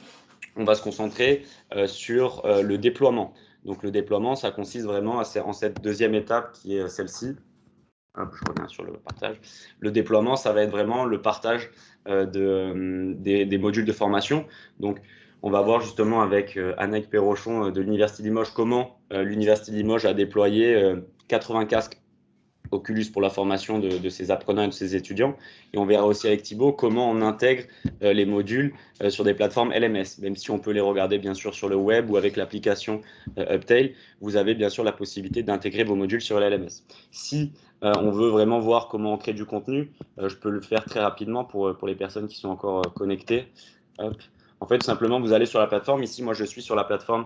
on va se concentrer sur le déploiement. Donc, le déploiement, ça consiste vraiment en cette deuxième étape qui est celle-ci. Hop, je reviens sur le partage. Le déploiement, ça va être vraiment le partage des modules de formation. Donc, on va voir justement avec Anaïk Perrochon de l'Université de Limoges comment l'Université de Limoges a déployé 80 casques Oculus pour la formation de ses apprenants et de ses étudiants. Et on verra aussi avec Thibaut comment on intègre les modules sur des plateformes LMS. Même si on peut les regarder bien sûr sur le web ou avec l'application Uptail, vous avez bien sûr la possibilité d'intégrer vos modules sur l'LMS. Si on veut vraiment voir comment on crée du contenu, je peux le faire très rapidement pour les personnes qui sont encore connectées. Hop. En fait, tout simplement, vous allez sur la plateforme. Ici, moi, je suis sur la plateforme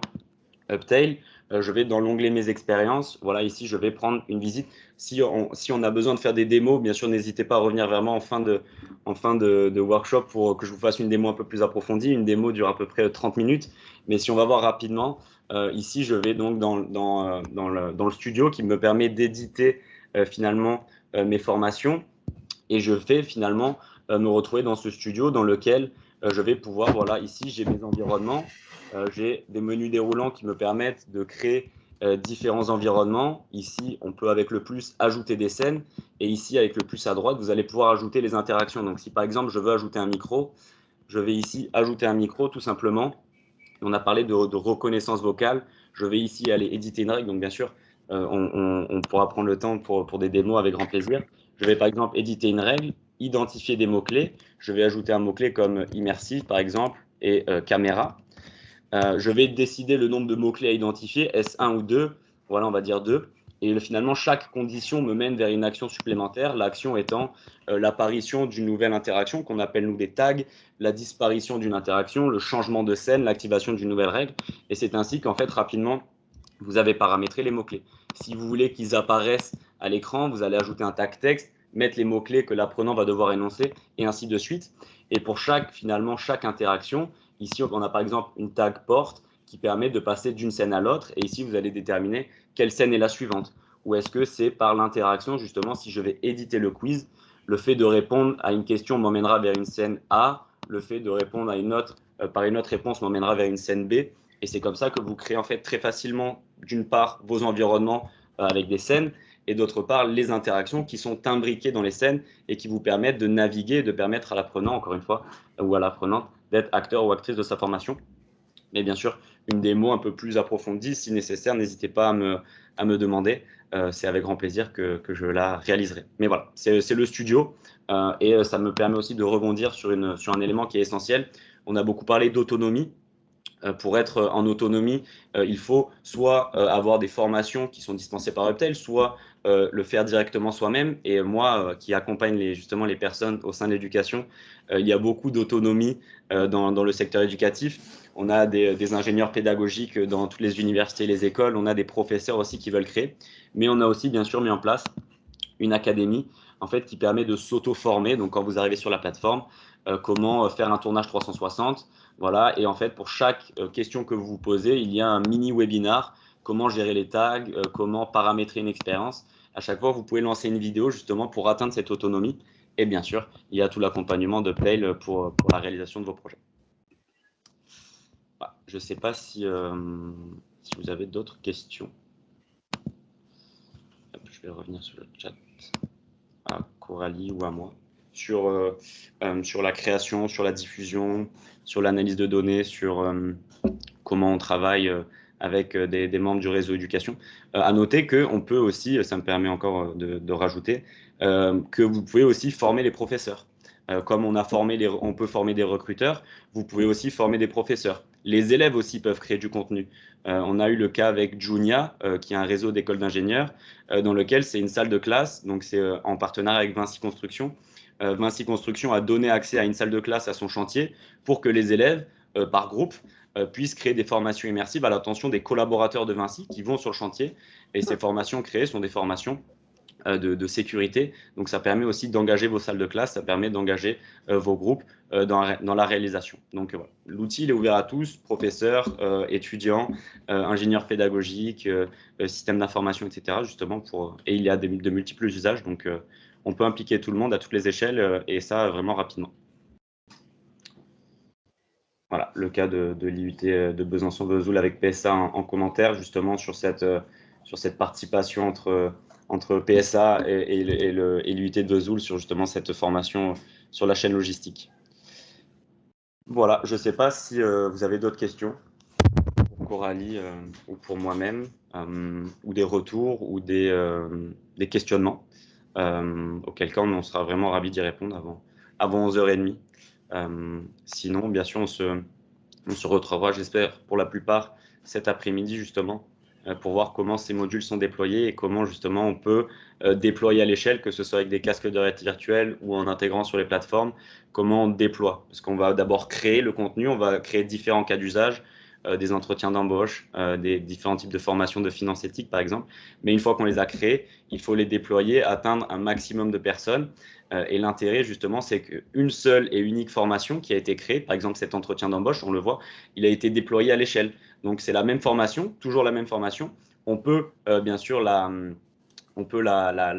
Uptail. Je vais dans l'onglet Mes expériences. Voilà, ici, je vais prendre une visite. Si on a besoin de faire des démos, bien sûr, n'hésitez pas à revenir vers moi en fin de workshop pour que je vous fasse une démo un peu plus approfondie. Une démo dure à peu près 30 minutes. Mais si on va voir rapidement, ici, je vais donc dans le studio qui me permet d'éditer finalement mes formations. Et je vais finalement me retrouver dans ce studio dans lequel je vais pouvoir, voilà, ici, j'ai mes environnements. J'ai des menus déroulants qui me permettent de créer différents environnements. Ici, on peut avec le plus ajouter des scènes. Et ici, avec le plus à droite, vous allez pouvoir ajouter les interactions. Donc, si par exemple, je veux ajouter un micro, je vais ici ajouter un micro tout simplement. On a parlé de reconnaissance vocale. Je vais ici aller éditer une règle. Donc, bien sûr, on pourra prendre le temps pour des démos avec grand plaisir. Je vais par exemple éditer une règle, identifier des mots-clés. Je vais ajouter un mot-clé comme immersif, par exemple, et caméra. Je vais décider le nombre de mots-clés à identifier, est-ce 1 ou 2? Voilà, on va dire 2. Et finalement, chaque condition me mène vers une action supplémentaire, l'action étant l'apparition d'une nouvelle interaction qu'on appelle nous des tags, la disparition d'une interaction, le changement de scène, l'activation d'une nouvelle règle. Et c'est ainsi qu'en fait, rapidement, vous avez paramétré les mots-clés. Si vous voulez qu'ils apparaissent à l'écran, vous allez ajouter un tag texte, mettre les mots-clés que l'apprenant va devoir énoncer, et ainsi de suite. Et pour finalement, chaque interaction, ici, on a par exemple une tag porte qui permet de passer d'une scène à l'autre. Et ici, vous allez déterminer quelle scène est la suivante. Ou est-ce que c'est par l'interaction, justement, si je vais éditer le quiz, le fait de répondre à une question m'emmènera vers une scène A, le fait de répondre à par une autre réponse m'emmènera vers une scène B. Et c'est comme ça que vous créez en fait très facilement, d'une part, vos environnements avec des scènes, et d'autre part, les interactions qui sont imbriquées dans les scènes et qui vous permettent de naviguer, de permettre à l'apprenant, encore une fois, ou à l'apprenante, d'être acteur ou actrice de sa formation. Mais bien sûr, une démo un peu plus approfondie, si nécessaire, n'hésitez pas à me demander. C'est avec grand plaisir que je la réaliserai. Mais voilà, c'est le studio et ça me permet aussi de rebondir sur un élément qui est essentiel. On a beaucoup parlé d'autonomie. Pour être en autonomie, il faut soit avoir des formations qui sont dispensées par Uptail, soit le faire directement soi-même. Et moi, qui accompagne justement les personnes au sein de l'éducation, il y a beaucoup d'autonomie dans le secteur éducatif. On a des ingénieurs pédagogiques dans toutes les universités et les écoles. On a des professeurs aussi qui veulent créer. Mais on a aussi, bien sûr, mis en place une académie en fait, qui permet de s'auto-former. Donc, quand vous arrivez sur la plateforme, comment faire un tournage 360. Voilà. Et en fait, pour chaque question que vous vous posez, il y a un mini-webinar. Comment gérer les tags, comment paramétrer une expérience. À chaque fois, vous pouvez lancer une vidéo justement pour atteindre cette autonomie. Et bien sûr, il y a tout l'accompagnement de Pale pour la réalisation de vos projets. Voilà. Je ne sais pas si vous avez d'autres questions. Je vais revenir sur le chat à Coralie ou à moi sur la création, sur la diffusion, sur l'analyse de données, sur comment on travaille avec des membres du réseau éducation. À noter qu'on peut aussi, ça me permet encore de rajouter, que vous pouvez aussi former les professeurs. Comme on peut former des recruteurs, vous pouvez aussi former des professeurs. Les élèves aussi peuvent créer du contenu. On a eu le cas avec Junia, qui est un réseau d'écoles d'ingénieurs, dans lequel c'est une salle de classe, donc c'est en partenariat avec Vinci Construction. Vinci Construction a donné accès à une salle de classe à son chantier pour que les élèves, par groupe, puissent créer des formations immersives à l'attention des collaborateurs de Vinci qui vont sur le chantier. Et ces formations créées sont des formations de sécurité. Donc, ça permet aussi d'engager vos salles de classe, ça permet d'engager vos groupes dans la réalisation. Donc, voilà. L'outil est ouvert à tous, professeurs, étudiants, ingénieurs pédagogiques, systèmes d'information, etc. Justement et il y a de multiples usages. Donc, on peut impliquer tout le monde à toutes les échelles et ça vraiment rapidement. voilà, le cas de l'IUT de Besançon-Vesoul avec PSA en commentaire, justement sur cette participation entre PSA et l'IUT de Vesoul sur justement cette formation sur la chaîne logistique. Voilà, je ne sais pas si vous avez d'autres questions pour Coralie ou pour moi-même, ou des retours ou des questionnements, auquel cas on sera vraiment ravis d'y répondre avant 11h30. Sinon, bien sûr, on se retrouvera, j'espère, pour la plupart cet après-midi, justement, pour voir comment ces modules sont déployés et comment, justement, on peut déployer à l'échelle, que ce soit avec des casques de réalité virtuelle ou en intégrant sur les plateformes, comment on déploie. Parce qu'on va d'abord créer le contenu, on va créer différents cas d'usage, des entretiens d'embauche, des différents types de formations de finance éthique, par exemple. Mais une fois qu'on les a créés, il faut les déployer, atteindre un maximum de personnes. Et l'intérêt, justement, c'est qu'une seule et unique formation qui a été créée, par exemple cet entretien d'embauche, on le voit, il a été déployé à l'échelle. Donc, c'est la même formation, toujours la même formation. On peut, bien sûr, la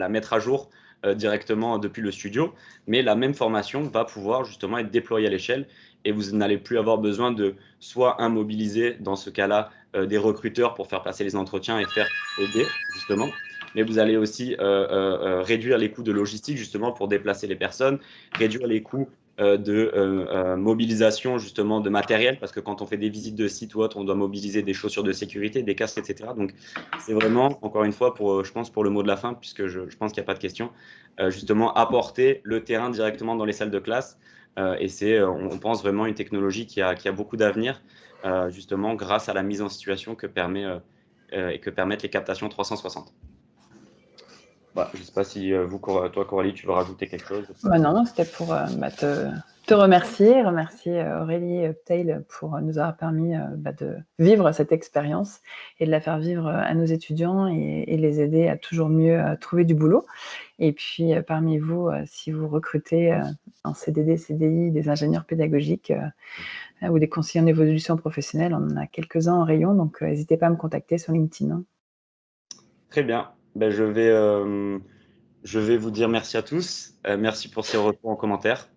mettre à jour directement depuis le studio, mais la même formation va pouvoir justement être déployée à l'échelle et vous n'allez plus avoir besoin de soit mobiliser, dans ce cas-là, des recruteurs pour faire passer les entretiens et faire aider, justement, mais vous allez aussi réduire les coûts de logistique justement pour déplacer les personnes, réduire les coûts de mobilisation justement de matériel, parce que quand on fait des visites de site ou autre, on doit mobiliser des chaussures de sécurité, des casques, etc. Donc c'est vraiment, encore une fois, je pense pour le mot de la fin, puisque je pense qu'il n'y a pas de question, justement apporter le terrain directement dans les salles de classe. Et c'est, on pense vraiment une technologie qui a beaucoup d'avenir, justement grâce à la mise en situation que permettent les captations 360. Voilà, je ne sais pas si toi, Coralie, tu veux rajouter quelque chose. Non, c'était pour te remercier Aurélie Uptail pour nous avoir permis de vivre cette expérience et de la faire vivre à nos étudiants et les aider à toujours mieux trouver du boulot. Et puis, parmi vous, si vous recrutez en CDD, CDI, des ingénieurs pédagogiques ou des conseillers en évolution professionnelle, on en a quelques-uns en rayon, donc n'hésitez pas à me contacter sur LinkedIn. Très bien. Ben, je vais vous dire merci à tous. Merci pour ces retours en commentaire.